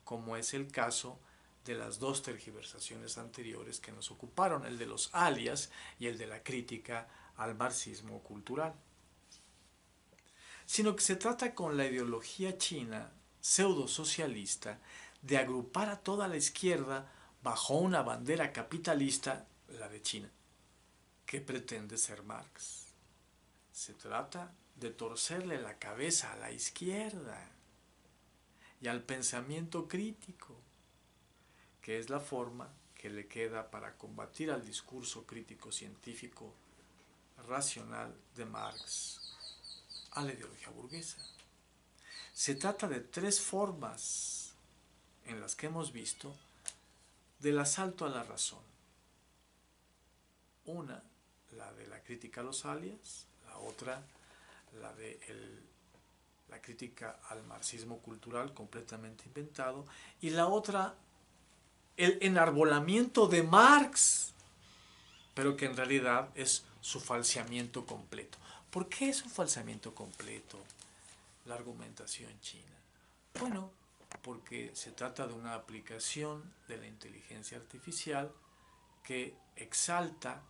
como es el caso de las dos tergiversaciones anteriores que nos ocuparon, el de los alias y el de la crítica al marxismo cultural, sino que se trata con la ideología china pseudo-socialista de agrupar a toda la izquierda bajo una bandera capitalista, la de China, que pretende ser Marx. Se trata de torcerle la cabeza a la izquierda y al pensamiento crítico, que es la forma que le queda para combatir al discurso crítico científico racional de Marx a la ideología burguesa. Se trata de tres formas en las que hemos visto del asalto a la razón. Una, la de la crítica a los alias, la otra, la de la crítica al marxismo cultural completamente inventado, y la otra, el enarbolamiento de Marx, pero que en realidad es su falseamiento completo. ¿Por qué es un falseamiento completo la argumentación china? Bueno, porque se trata de una aplicación de la inteligencia artificial que exalta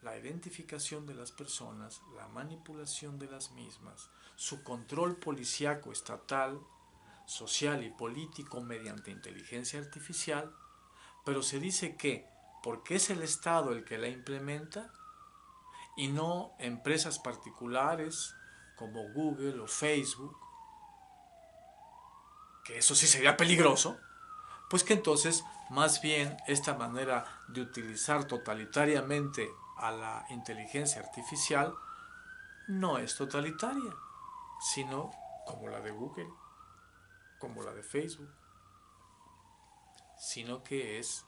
la identificación de las personas, la manipulación de las mismas, su control policíaco estatal, social y político mediante inteligencia artificial, pero se dice que porque es el Estado el que la implementa y no empresas particulares como Google o Facebook, que eso sí sería peligroso, pues que entonces más bien esta manera de utilizar totalitariamente a la inteligencia artificial no es totalitaria, sino como la de Google, como la de Facebook, sino que es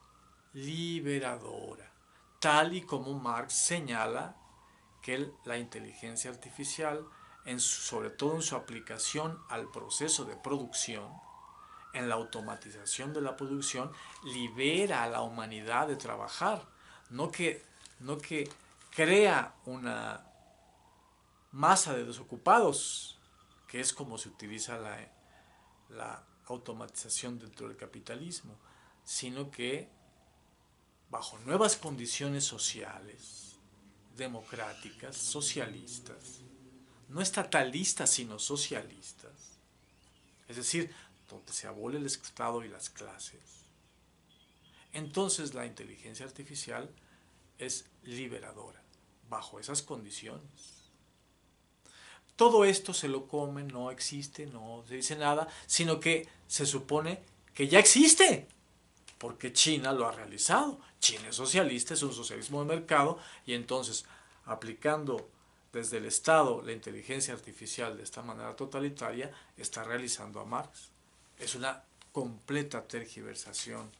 liberadora, tal y como Marx señala que la inteligencia artificial, sobre todo en su aplicación al proceso de producción, en la automatización de la producción, libera a la humanidad de trabajar, no que crea una masa de desocupados, que es como se utiliza la automatización dentro del capitalismo, sino que bajo nuevas condiciones sociales, democráticas, socialistas, no estatalistas, sino socialistas, es decir, donde se abole el Estado y las clases, entonces la inteligencia artificial es liberadora, bajo esas condiciones. Todo esto se lo come, no existe, no se dice nada, sino que se supone que ya existe, porque China lo ha realizado. China es socialista, es un socialismo de mercado, y entonces, aplicando desde el Estado la inteligencia artificial de esta manera totalitaria, está realizando a Marx. Es una completa tergiversación,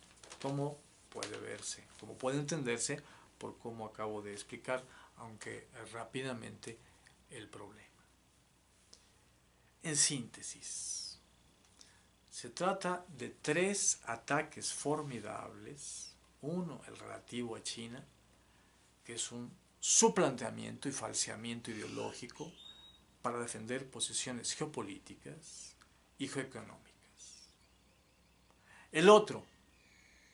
como puede verse, como puede entenderse por cómo acabo de explicar, aunque rápidamente, el problema. En síntesis, se trata de 3 ataques formidables. Uno, el relativo a China, que es un suplanteamiento y falseamiento ideológico para defender posiciones geopolíticas y geoeconómicas. El otro,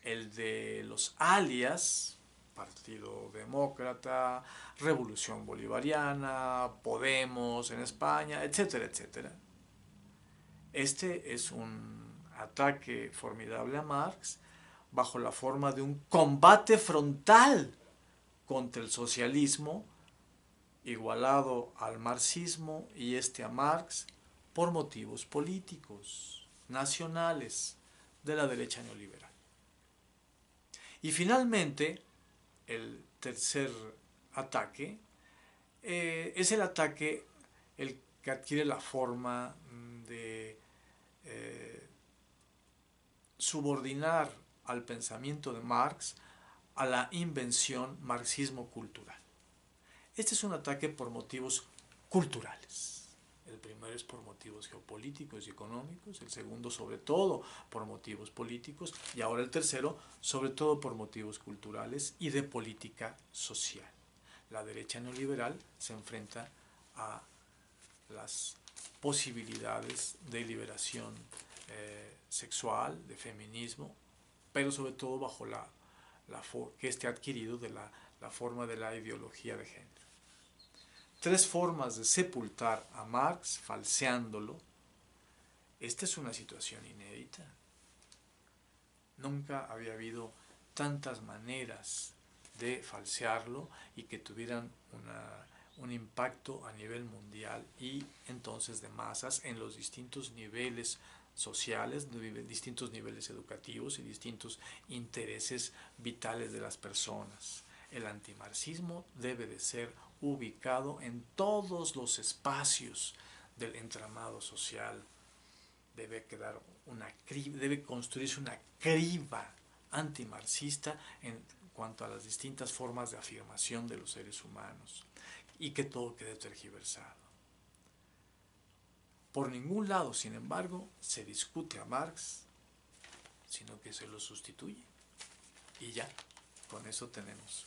el de los alias, Partido Demócrata, Revolución Bolivariana, Podemos en España, etcétera, etcétera. Este es un ataque formidable a Marx bajo la forma de un combate frontal contra el socialismo, igualado al marxismo y a Marx, por motivos políticos, nacionales, de la derecha neoliberal. Y finalmente, el tercer ataque es el ataque el que adquiere la forma de subordinar al pensamiento de Marx a la invención marxismo-cultural. Este es un ataque por motivos culturales. El primero es por motivos geopolíticos y económicos, el segundo sobre todo por motivos políticos, y ahora el tercero sobre todo por motivos culturales y de política social. La derecha neoliberal se enfrenta a las posibilidades de liberación sexual, de feminismo, pero sobre todo bajo que esté adquirido de la forma de la ideología de género. 3 formas de sepultar a Marx falseándolo. Esta es una situación inédita. Nunca había habido tantas maneras de falsearlo y que tuvieran un impacto a nivel mundial y entonces de masas en los distintos niveles sociales, distintos niveles educativos y distintos intereses vitales de las personas. El antimarxismo debe de ser ubicado en todos los espacios del entramado social. Debe construirse una criba antimarxista en cuanto a las distintas formas de afirmación de los seres humanos y que todo quede tergiversado. Por ningún lado, sin embargo, se discute a Marx, sino que se lo sustituye. Y ya, con eso tenemos.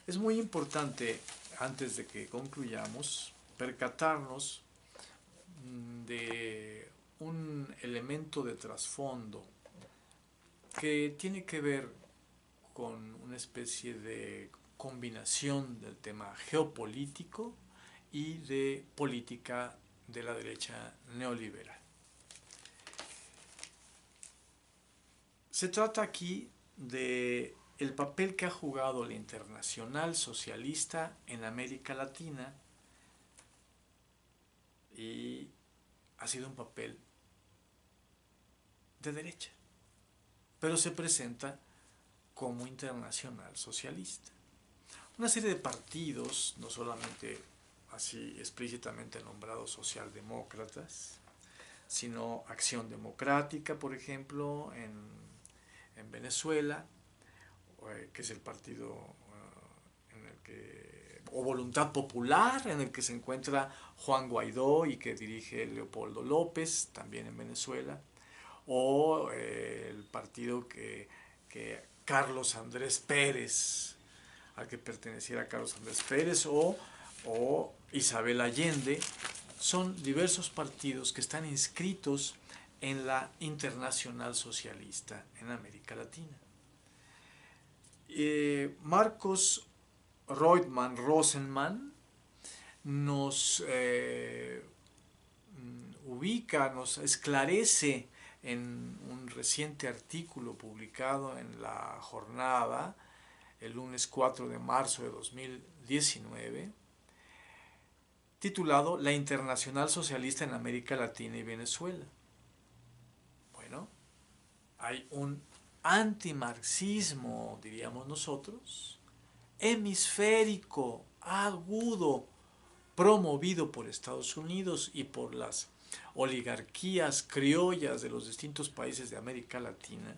Es muy importante, antes de que concluyamos, percatarnos de un elemento de trasfondo que tiene que ver con una especie de combinación del tema geopolítico y de política de la derecha neoliberal. Se trata aquí de el papel que ha jugado la Internacional Socialista en América Latina, y ha sido un papel de derecha, pero se presenta como internacional socialista. Una serie de partidos, no solamente así explícitamente nombrados socialdemócratas, sino Acción Democrática, por ejemplo, en Venezuela, que es el partido en el que o voluntad popular, en el que se encuentra Juan Guaidó y que dirige Leopoldo López, también en Venezuela, o el partido que Carlos Andrés Pérez, al que perteneciera Carlos Andrés Pérez, o Isabel Allende. Son diversos partidos que están inscritos en la Internacional Socialista en América Latina. Marcos Reutemann Rosenman nos ubica, nos esclarece en un reciente artículo publicado en La Jornada el lunes 4 de marzo de 2019, titulado La Internacional Socialista en América Latina y Venezuela. Bueno, hay un antimarxismo, diríamos nosotros, hemisférico, agudo, promovido por Estados Unidos y por las oligarquías criollas de los distintos países de América Latina.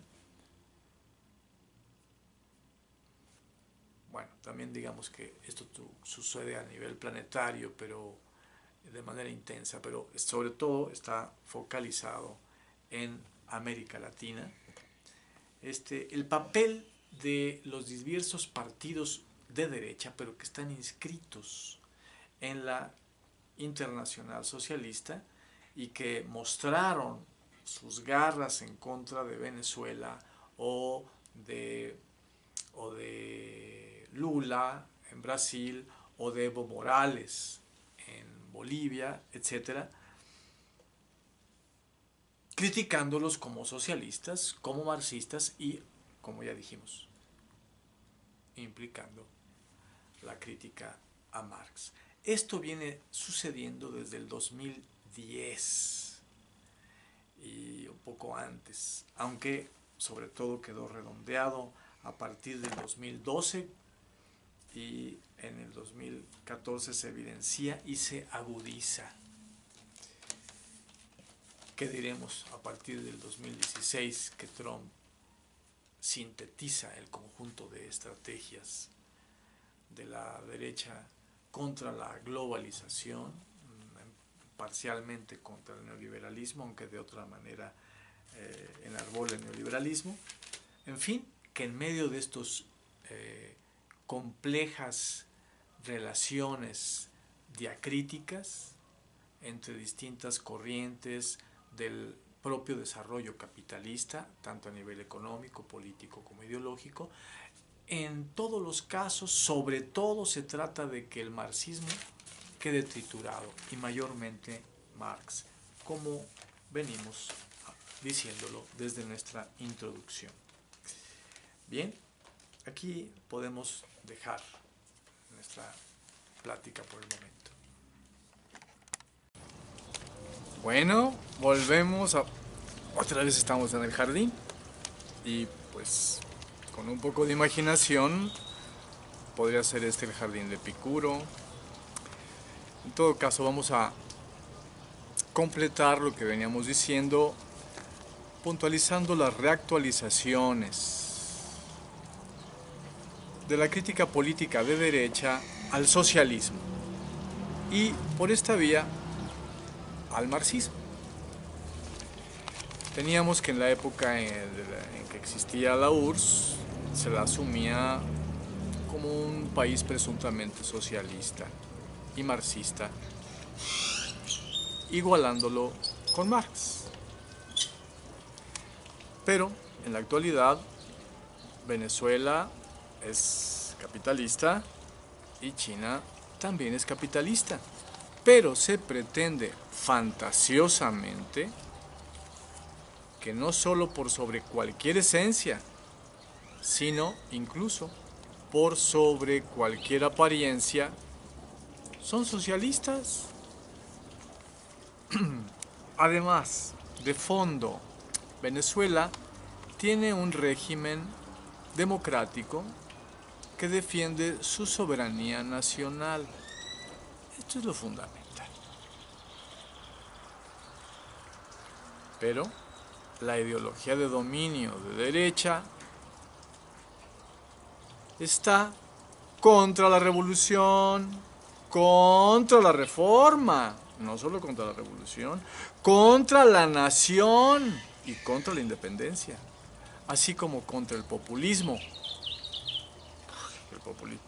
Bueno, también digamos que esto sucede a nivel planetario, pero de manera intensa, pero sobre todo está focalizado en América Latina. El papel de los diversos partidos de derecha, pero que están inscritos en la Internacional Socialista y que mostraron sus garras en contra de Venezuela o de Lula en Brasil o de Evo Morales en Bolivia, etc., criticándolos como socialistas, como marxistas y, como ya dijimos, implicando la crítica a Marx. Esto viene sucediendo desde el 2010 y un poco antes, aunque sobre todo quedó redondeado a partir del 2012 y en el 2014 se evidencia y se agudiza. ¿Qué diremos a partir del 2016 que Trump sintetiza el conjunto de estrategias de la derecha contra la globalización, parcialmente contra el neoliberalismo, aunque de otra manera enarbola el neoliberalismo? En fin, que en medio de estos complejas relaciones diacríticas entre distintas corrientes del propio desarrollo capitalista, tanto a nivel económico, político como ideológico, en todos los casos, sobre todo se trata de que el marxismo quede triturado, y mayormente Marx, como venimos diciéndolo desde nuestra introducción. Bien, aquí podemos dejar nuestra plática por el momento. Bueno, volvemos a... Otra vez estamos en el jardín y pues con un poco de imaginación podría ser este el jardín de Epicuro. En todo caso vamos a completar lo que veníamos diciendo puntualizando las reactualizaciones de la crítica política de derecha al socialismo y por esta vía al marxismo. Teníamos que en la época en que existía la URSS se la asumía como un país presuntamente socialista y marxista, igualándolo con Marx. Pero en la actualidad Venezuela es capitalista y China también es capitalista, pero se pretende fantasiosamente que no solo por sobre cualquier esencia, sino incluso por sobre cualquier apariencia, son socialistas. Además, de fondo, Venezuela tiene un régimen democrático que defiende su soberanía nacional. Esto es lo fundamental. Pero la ideología de dominio de derecha está contra la revolución, contra la reforma, no solo contra la revolución, contra la nación y contra la independencia, así como contra el populismo. El populismo.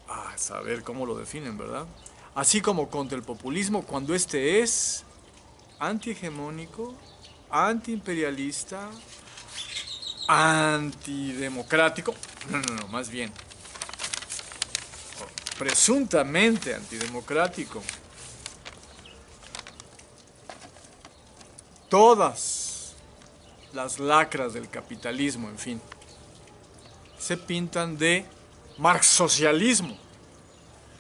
A saber cómo lo definen, ¿verdad? Así como contra el populismo cuando este es antihegemónico, antiimperialista, antidemocrático, no, más bien presuntamente antidemocrático. Todas las lacras del capitalismo, en fin, se pintan de marxsocialismo,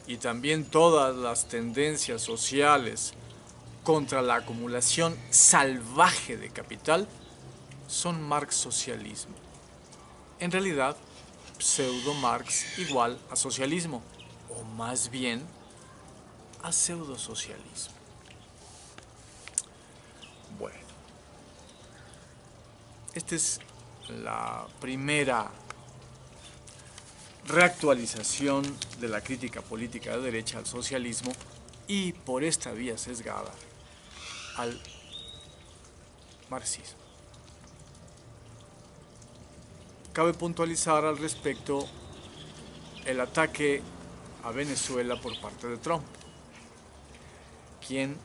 y también todas las tendencias sociales contra la acumulación salvaje de capital son marxsocialismo. En realidad, pseudo-Marx igual a socialismo, o más bien a pseudosocialismo. Bueno, esta es la primera reactualización de la crítica política de derecha al socialismo y por esta vía sesgada al marxismo. Cabe puntualizar al respecto el ataque a Venezuela por parte de Trump, quien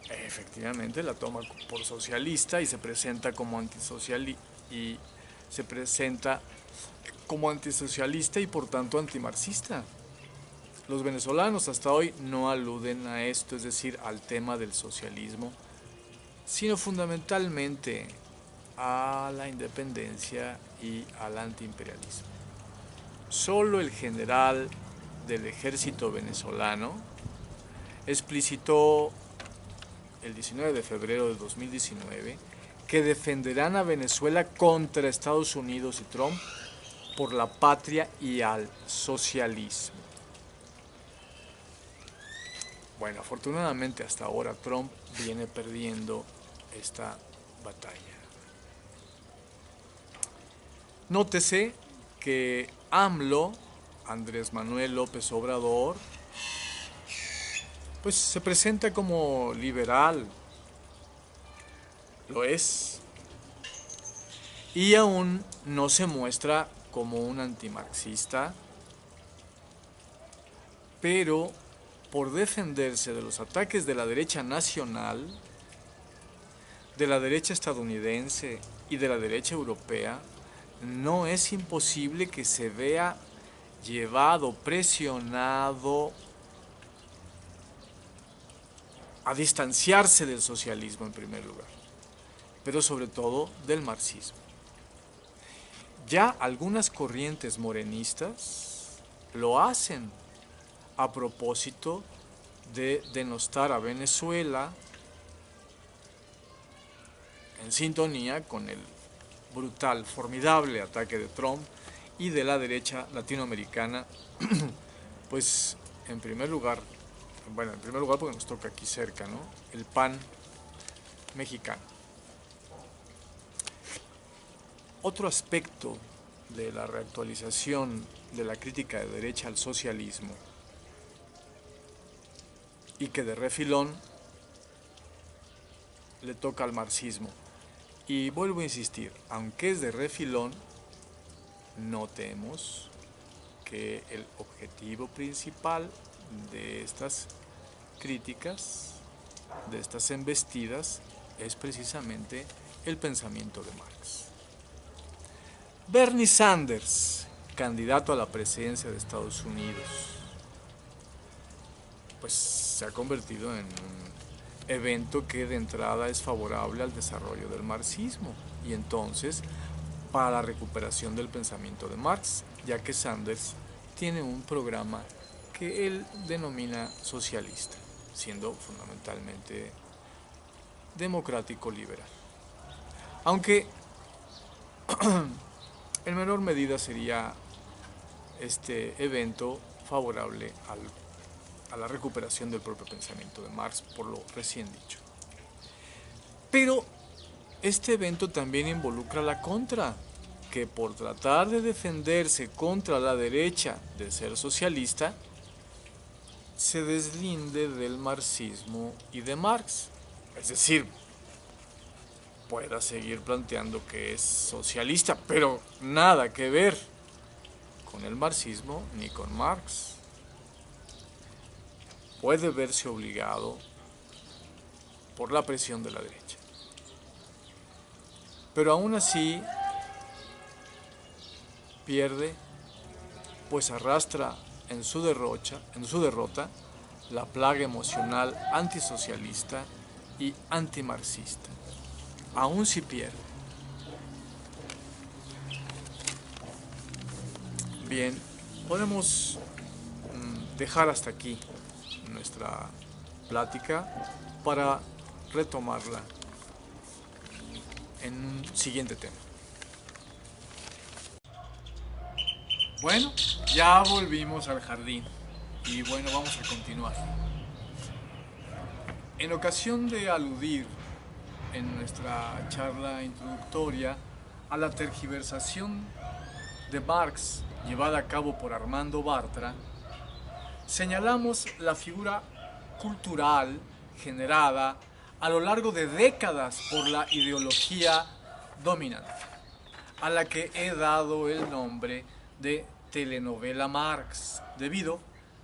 efectivamente la toma por socialista y se presenta como antisocialista y por tanto antimarxista. Los venezolanos hasta hoy no aluden a esto, es decir, al tema del socialismo, sino fundamentalmente a la independencia y al antiimperialismo. Solo el general del ejército venezolano explicitó el 19 de febrero de 2019 que defenderán a Venezuela contra Estados Unidos y Trump por la patria y al socialismo. Bueno, afortunadamente hasta ahora Trump viene perdiendo esta batalla. Nótese que AMLO, Andrés Manuel López Obrador, pues se presenta como liberal, lo es, y aún no se muestra como un antimarxista, pero por defenderse de los ataques de la derecha nacional, de la derecha estadounidense y de la derecha europea, no es imposible que se vea llevado, presionado a distanciarse del socialismo en primer lugar, pero sobre todo del marxismo. Ya algunas corrientes morenistas lo hacen a propósito de denostar a Venezuela en sintonía con el brutal, formidable ataque de Trump y de la derecha latinoamericana, pues en primer lugar porque nos toca aquí cerca, ¿no? El PAN mexicano. Otro aspecto de la reactualización de la crítica de derecha al socialismo y que de refilón le toca al marxismo. Y vuelvo a insistir, aunque es de refilón, notemos que el objetivo principal de estas críticas, de estas embestidas, es precisamente el pensamiento de Marx. Bernie Sanders, candidato a la presidencia de Estados Unidos, pues se ha convertido en un evento que de entrada es favorable al desarrollo del marxismo y entonces para la recuperación del pensamiento de Marx, ya que Sanders tiene un programa que él denomina socialista, siendo fundamentalmente democrático liberal. Aunque en menor medida sería este evento favorable a la recuperación del propio pensamiento de Marx, por lo recién dicho. Pero este evento también involucra la contra, que por tratar de defenderse contra la derecha de ser socialista, se deslinde del marxismo y de Marx. Es decir, pueda seguir planteando que es socialista, pero nada que ver con el marxismo ni con Marx. Puede verse obligado por la presión de la derecha. Pero aún así pierde, pues arrastra en su derrota la plaga emocional antisocialista y antimarxista. Aún si pierde. Bien, podemos dejar hasta aquí nuestra plática para retomarla en un siguiente tema. Bueno, ya volvimos al jardín y bueno, vamos a continuar. En ocasión de aludir en nuestra charla introductoria a la tergiversación de Marx llevada a cabo por Armando Bartra, señalamos la figura cultural generada a lo largo de décadas por la ideología dominante, a la que he dado el nombre de telenovela Marx, debido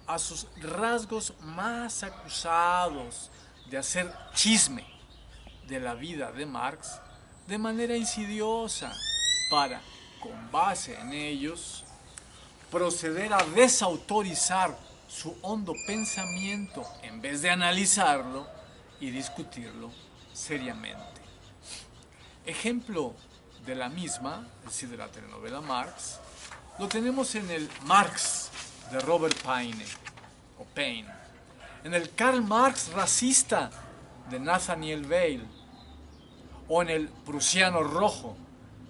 a sus rasgos más acusados de hacer chisme de la vida de Marx de manera insidiosa para, con base en ellos, proceder a desautorizar su hondo pensamiento en vez de analizarlo y discutirlo seriamente. Ejemplo de la misma, es decir, de la telenovela Marx, lo tenemos en el Marx de Robert Paine, en el Karl Marx racista de Nathaniel Weil, o en el Prusiano Rojo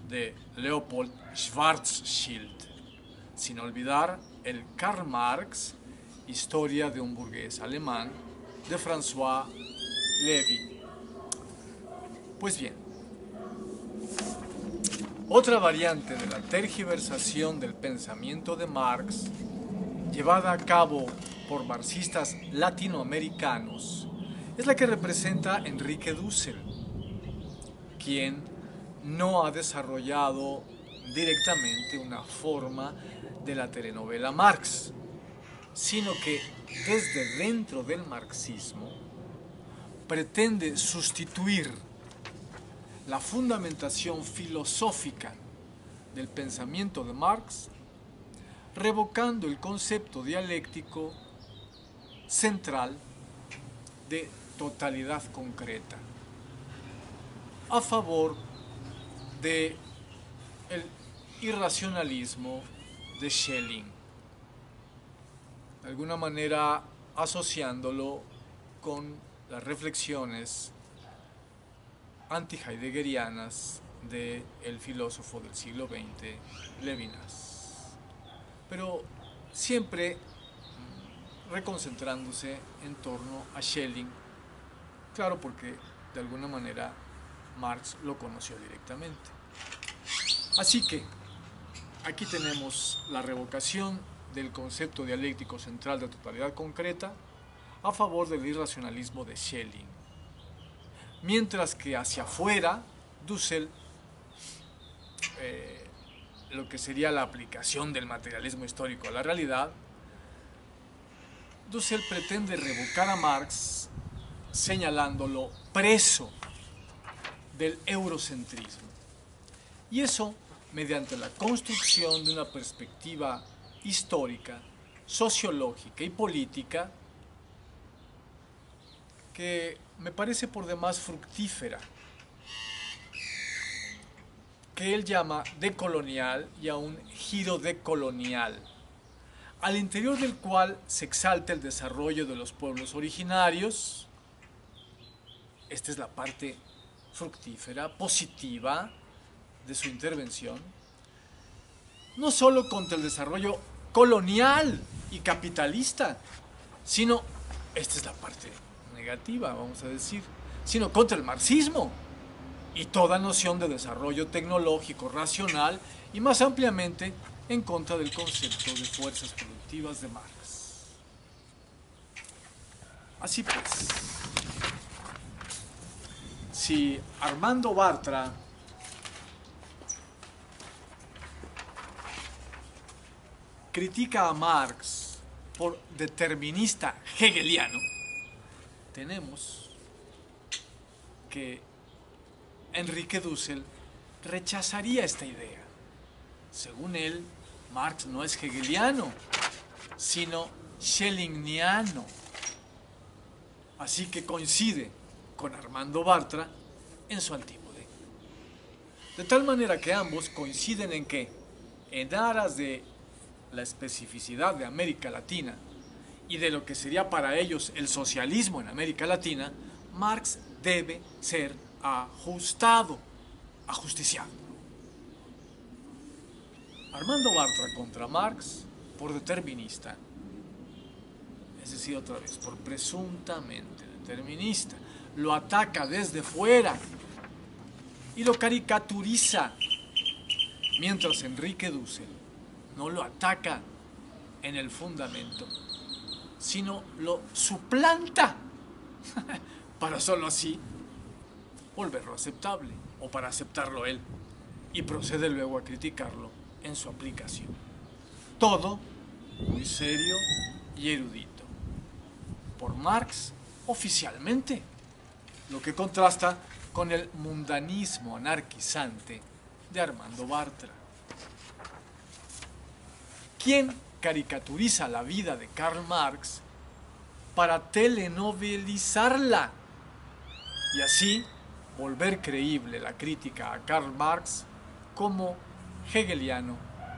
de Leopold Schwarzschild, sin olvidar el Karl Marx, Historia de un burgués alemán, de François Lévy. Pues bien, otra variante de la tergiversación del pensamiento de Marx, llevada a cabo por marxistas latinoamericanos, es la que representa Enrique Dussel, quien no ha desarrollado directamente una forma de la telenovela Marx, sino que desde dentro del marxismo pretende sustituir la fundamentación filosófica del pensamiento de Marx, revocando el concepto dialéctico central de totalidad concreta, a favor de el irracionalismo de Schelling, de alguna manera asociándolo con las reflexiones anti-heideggerianas del filósofo del siglo XX, Levinas, pero siempre reconcentrándose en torno a Schelling, claro, porque de alguna manera Marx lo conoció directamente. Así que aquí tenemos la revocación del concepto dialéctico central de totalidad concreta a favor del irracionalismo de Schelling, mientras que hacia afuera Dussel, lo que sería la aplicación del materialismo histórico a la realidad, Dussel pretende revocar a Marx señalándolo preso del eurocentrismo, y eso mediante la construcción de una perspectiva histórica, sociológica y política que me parece por demás fructífera, que él llama decolonial y a un giro decolonial, al interior del cual se exalta el desarrollo de los pueblos originarios. Esta es la parte fructífera, positiva de su intervención, no solo contra el desarrollo colonial y capitalista, sino, esta es la parte negativa, vamos a decir, sino contra el marxismo, y toda noción de desarrollo tecnológico racional y más ampliamente en contra del concepto de fuerzas productivas de Marx. Así pues, si Armando Bartra critica a Marx por determinista hegeliano, tenemos que Enrique Dussel rechazaría esta idea. Según él, Marx no es hegeliano, sino schellingniano. Así que coincide con Armando Bartra en su antípode. De tal manera que ambos coinciden en que, en aras de la especificidad de América Latina y de lo que sería para ellos el socialismo en América Latina, Marx debe ser ajustado, ajusticiado. Armando Bartra contra Marx por determinista, es decir, otra vez, por presuntamente determinista, lo ataca desde fuera y lo caricaturiza, mientras Enrique Dussel no lo ataca en el fundamento, sino lo suplanta para solo así volverlo aceptable, o para aceptarlo él, y procede luego a criticarlo en su aplicación. Todo muy serio y erudito. Por Marx, oficialmente, lo que contrasta con el mundanismo anarquizante de Armando Bartra. ¿Quién caricaturiza la vida de Karl Marx para telenovelizarla y así volver creíble la crítica a Karl Marx como hegeliano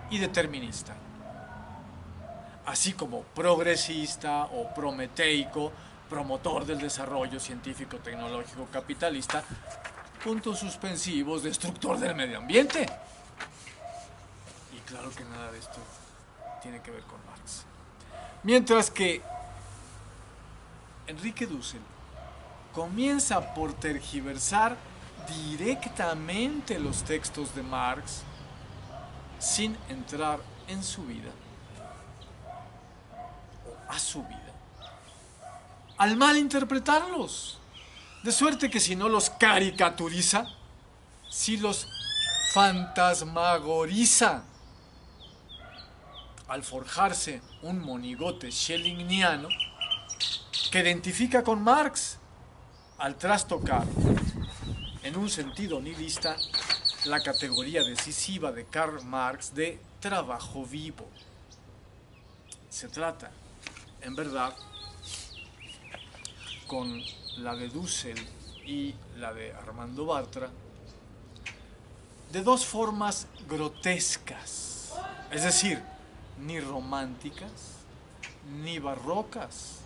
y determinista, así como progresista o prometeico, promotor del desarrollo científico tecnológico capitalista, puntos suspensivos, destructor del medio ambiente? Y claro que nada de esto tiene que ver con Marx. Mientras que Enrique Dussel comienza por tergiversar directamente los textos de Marx sin entrar en su vida o a su vida, al malinterpretarlos, de suerte que si no los caricaturiza, si los fantasmagoriza, al forjarse un monigote schellingniano que identifica con Marx, al trastocar en un sentido nihilista la categoría decisiva de Karl Marx de trabajo vivo. Se trata, en verdad, con la de Dussel y la de Armando Bartra, de dos formas grotescas, es decir, ni románticas, ni barrocas,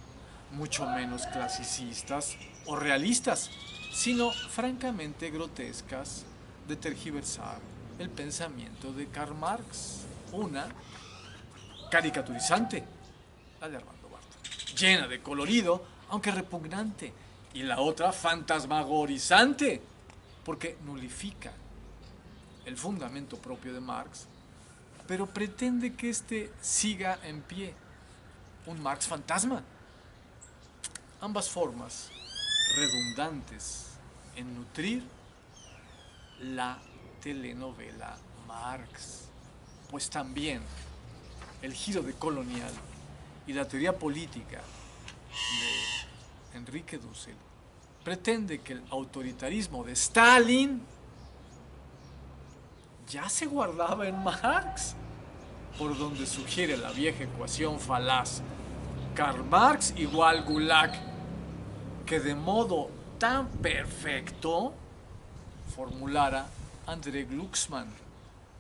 mucho menos clasicistas o realistas, sino francamente grotescas de tergiversar el pensamiento de Karl Marx. Una caricaturizante, la de Armando Bartra, llena de colorido, aunque repugnante, y la otra fantasmagorizante, porque nulifica el fundamento propio de Marx, pero pretende que éste siga en pie, un Marx fantasma. Ambas formas redundantes en nutrir la telenovela Marx, pues también el giro de colonial y la teoría política de Enrique Dussel pretende que el autoritarismo de Stalin ya se guardaba en Marx, por donde sugiere la vieja ecuación falaz Karl Marx igual Gulag, que de modo tan perfecto formulara André Glucksmann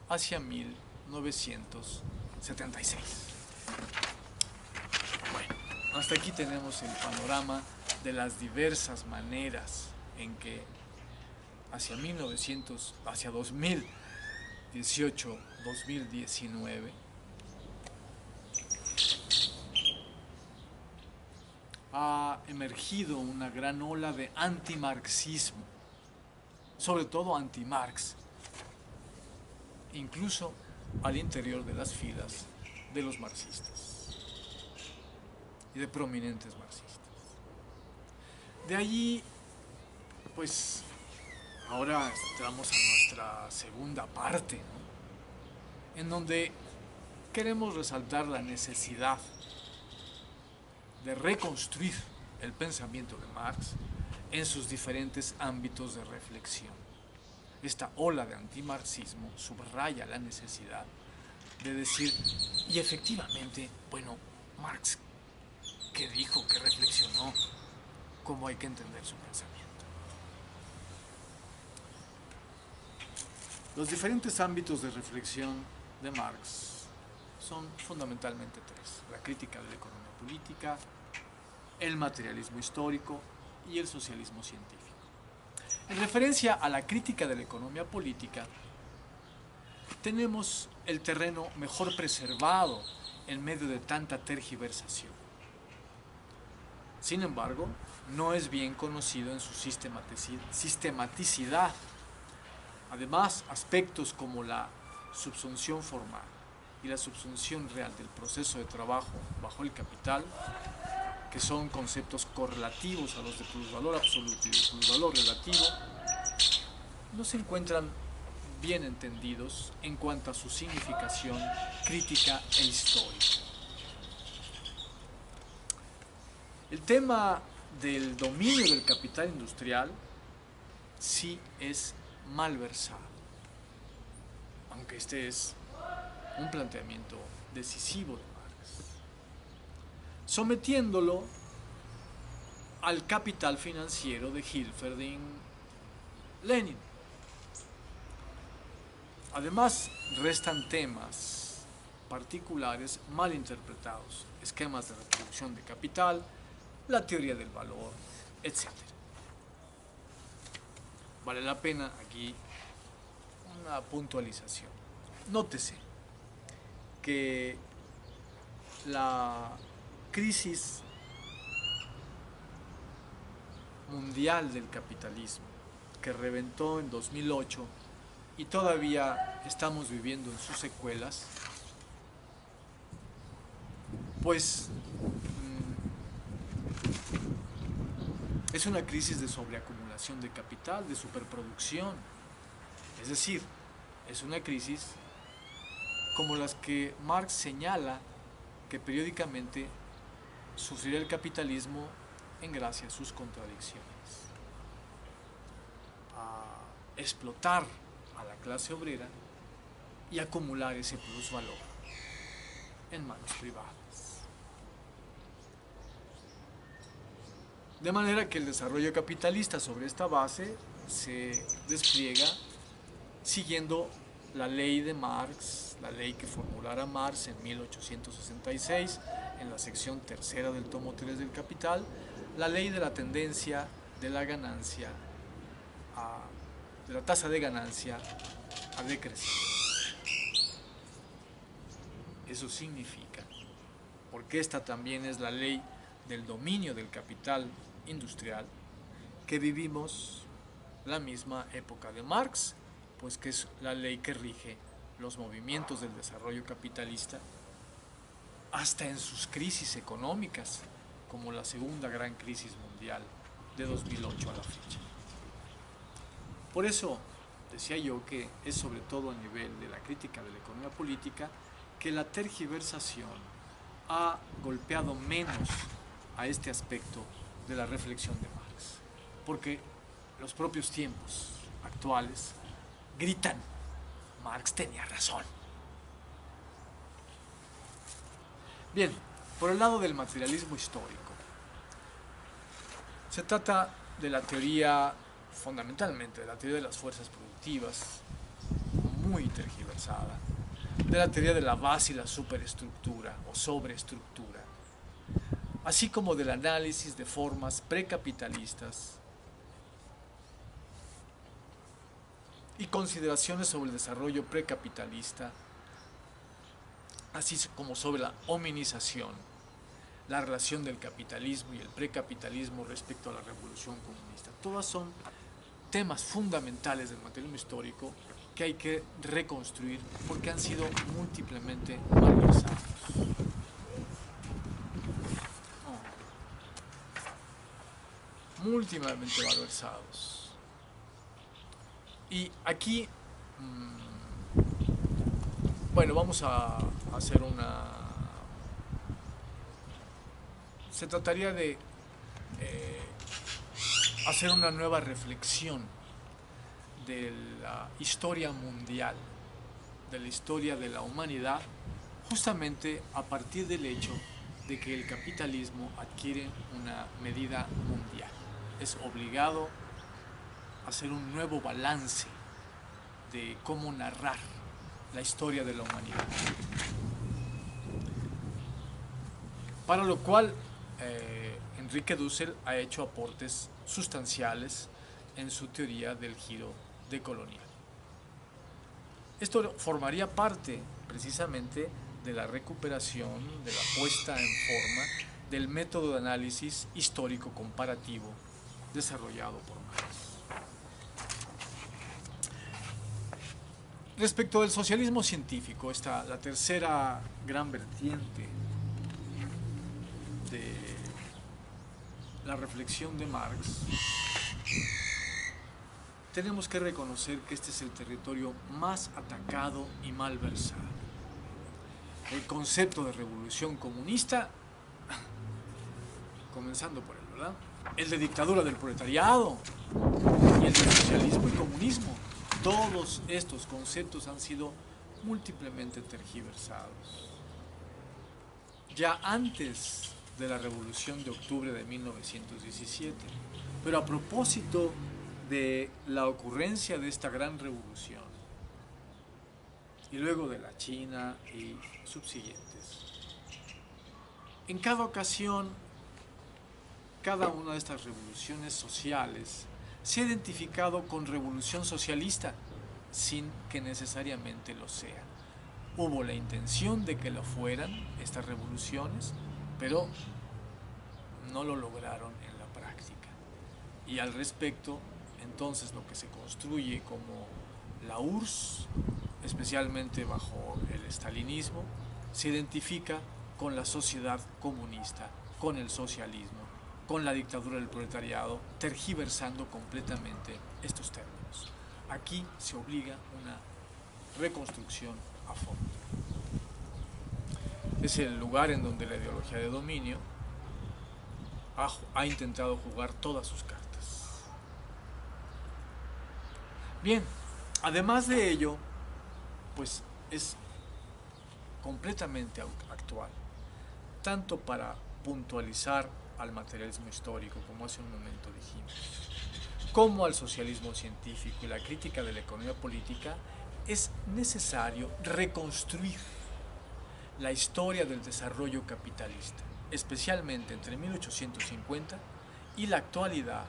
hacia 1976. Bueno, hasta aquí tenemos el panorama de las diversas maneras en que hacia 2018-2019 ha emergido una gran ola de antimarxismo, sobre todo anti-Marx, incluso al interior de las filas de los marxistas y de prominentes marxistas. De allí, pues, ahora entramos a nuestra segunda parte, ¿no? En donde queremos resaltar la necesidad de reconstruir el pensamiento de Marx en sus diferentes ámbitos de reflexión. Esta ola de antimarxismo subraya la necesidad de decir, y efectivamente, bueno, Marx, ¿qué dijo? ¿Qué reflexionó? ¿Cómo hay que entender su pensamiento? Los diferentes ámbitos de reflexión de Marx son fundamentalmente tres: la crítica de la economía política, el materialismo histórico y el socialismo científico. En referencia a la crítica de la economía política, tenemos el terreno mejor preservado en medio de tanta tergiversación. Sin embargo, no es bien conocido en su sistematicidad. Además, aspectos como la subsunción formal y la subsunción real del proceso de trabajo bajo el capital, que son conceptos correlativos a los de plusvalor absoluto y de plusvalor relativo, no se encuentran bien entendidos en cuanto a su significación crítica e histórica. El tema del dominio del capital industrial sí es malversado, aunque este es un planteamiento decisivo de Marx, sometiéndolo al capital financiero de Hilferding Lenin. Además, restan temas particulares mal interpretados, esquemas de reproducción de capital, la teoría del valor, etc. Vale la pena aquí una puntualización. Nótese que la crisis mundial del capitalismo, que reventó en 2008 y todavía estamos viviendo en sus secuelas, pues es una crisis de sobreacumulación de capital, de superproducción. Es decir, es una crisis como las que Marx señala que periódicamente sufrirá el capitalismo en gracia a sus contradicciones. A explotar a la clase obrera y acumular ese plusvalor en manos privadas. De manera que el desarrollo capitalista sobre esta base se despliega siguiendo la ley de Marx, la ley que formulara Marx en 1866, en la sección tercera del tomo 3 del Capital, la ley de la tendencia de la ganancia, de la tasa de ganancia a decrecer. Eso significa, porque esta también es la ley del dominio del capital industrial, que vivimos la misma época de Marx, pues que es la ley que rige los movimientos del desarrollo capitalista hasta en sus crisis económicas, como la segunda gran crisis mundial de 2008 a la fecha. Por eso decía yo que es sobre todo a nivel de la crítica de la economía política que la tergiversación ha golpeado menos a este aspecto de la reflexión de Marx, porque los propios tiempos actuales gritan: Marx tenía razón. Bien, por el lado del materialismo histórico, se trata de la teoría, fundamentalmente de la teoría de las fuerzas productivas, muy tergiversada, de la teoría de la base y la superestructura o sobreestructura, así como del análisis de formas precapitalistas y consideraciones sobre el desarrollo precapitalista, así como sobre la hominización, la relación del capitalismo y el precapitalismo respecto a la revolución comunista. Todas son temas fundamentales del materialismo histórico que hay que reconstruir porque han sido múltiplemente malversados. Múltiplemente malversados. Y aquí, bueno, vamos a hacer se trataría de hacer una nueva reflexión de la historia mundial, de la historia de la humanidad, justamente a partir del hecho de que el capitalismo adquiere una medida mundial. Es obligado a hacer un nuevo balance de cómo narrar la historia de la humanidad. Para lo cual, Enrique Dussel ha hecho aportes sustanciales en su teoría del giro decolonial. Esto formaría parte precisamente de la recuperación, de la puesta en forma del método de análisis histórico comparativo desarrollado por Marx. Respecto del socialismo científico, la tercera gran vertiente de la reflexión de Marx, tenemos que reconocer que este es el territorio más atacado y malversado. El concepto de revolución comunista, comenzando por él, ¿verdad? El de dictadura del proletariado y el de socialismo y comunismo. Todos estos conceptos han sido múltiplemente tergiversados. Ya antes de la Revolución de Octubre de 1917, pero a propósito de la ocurrencia de esta gran revolución y luego de la China y subsiguientes, en cada ocasión, cada una de estas revoluciones sociales se ha identificado con revolución socialista sin que necesariamente lo sea. Hubo la intención de que lo fueran estas revoluciones, pero no lo lograron en la práctica. Y al respecto, entonces lo que se construye como la URSS, especialmente bajo el estalinismo, se identifica con la sociedad comunista, con el socialismo, con la dictadura del proletariado, tergiversando completamente estos términos. Aquí se obliga una reconstrucción a fondo. Es el lugar en donde la ideología de dominio ha intentado jugar todas sus cartas. Bien, además de ello, pues es completamente actual, tanto para puntualizar al materialismo histórico, como hace un momento dijimos, como al socialismo científico y la crítica de la economía política. Es necesario reconstruir la historia del desarrollo capitalista, especialmente entre 1850 y la actualidad,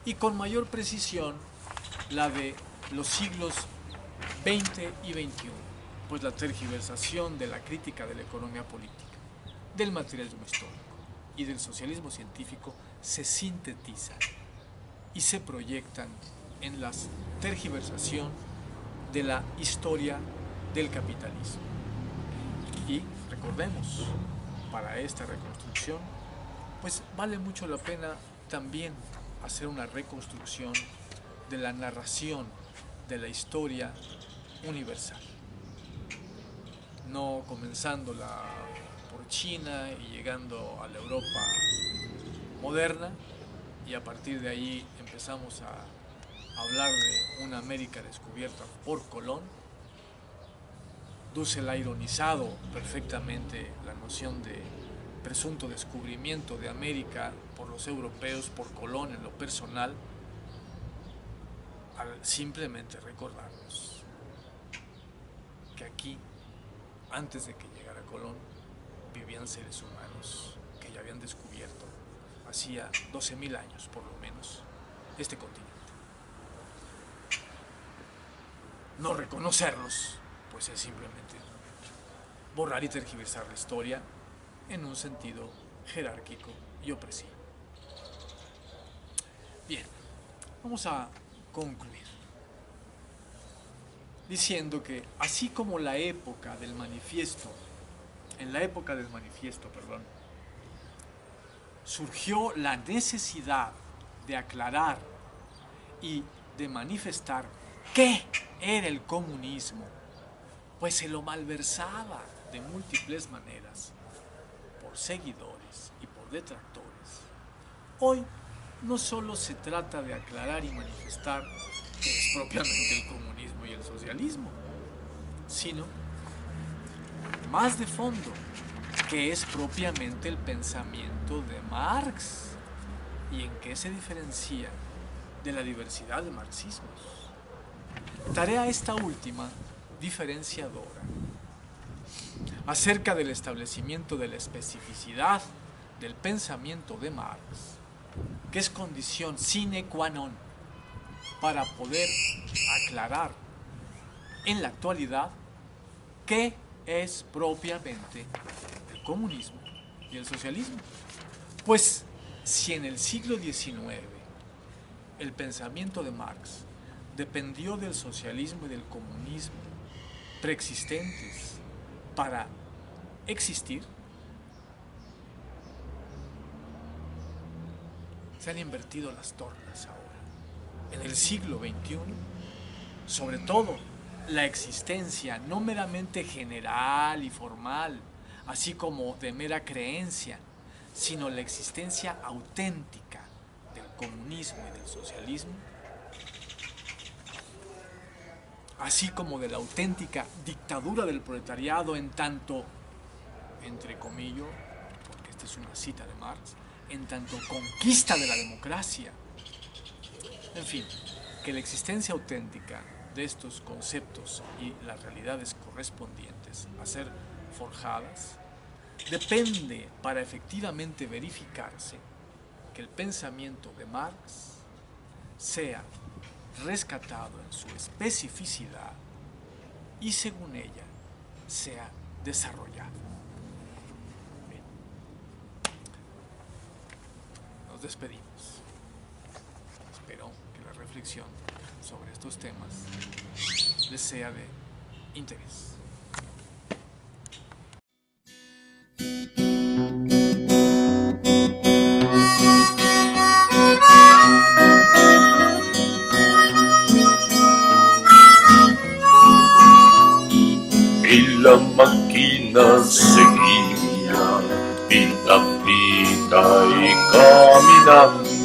y con mayor precisión la de los siglos XX y XXI, pues la tergiversación de la crítica de la economía política, del materialismo histórico y del socialismo científico se sintetizan y se proyectan en la tergiversación de la historia del capitalismo. Y recordemos, para esta reconstrucción, pues vale mucho la pena también hacer una reconstrucción de la narración de la historia universal. No comenzándola por China y llegando a la Europa moderna, y a partir de ahí empezamos a hablar de una América descubierta por Colón. Dussel ha ironizado perfectamente la noción de presunto descubrimiento de América por los europeos, por Colón en lo personal, al simplemente recordarnos que aquí, antes de que llegara Colón, vivían seres humanos que ya habían descubierto hacía 12.000 años por lo menos este continente. No reconocerlos, pues es simplemente borrar y tergiversar la historia en un sentido jerárquico y opresivo. Bien, Vamos a concluir diciendo que así como en la época del manifiesto, surgió la necesidad de aclarar y de manifestar qué era el comunismo, pues se lo malversaba de múltiples maneras por seguidores y por detractores. Hoy no solo se trata de aclarar y manifestar qué es propiamente el comunismo y el socialismo, sino más de fondo, qué es propiamente el pensamiento de Marx y en qué se diferencia de la diversidad de marxismos. Tarea esta última diferenciadora acerca del establecimiento de la especificidad del pensamiento de Marx, que es condición sine qua non para poder aclarar en la actualidad qué es propiamente el comunismo y el socialismo. Pues si en el siglo XIX el pensamiento de Marx dependió del socialismo y del comunismo preexistentes para existir, se han invertido las tornas ahora. En el siglo XXI, sobre todo, la existencia no meramente general y formal, así como de mera creencia, sino la existencia auténtica del comunismo y del socialismo, así como de la auténtica dictadura del proletariado en tanto, entre comillas, porque esta es una cita de Marx, en tanto conquista de la democracia. En fin, que la existencia auténtica de estos conceptos y las realidades correspondientes a ser forjadas depende para efectivamente verificarse que el pensamiento de Marx sea rescatado en su especificidad y según ella sea desarrollado. Bien. Nos despedimos. Espero que la reflexión sobre estos temas les sea de interés. Y la máquina seguía, pita, pita y caminando.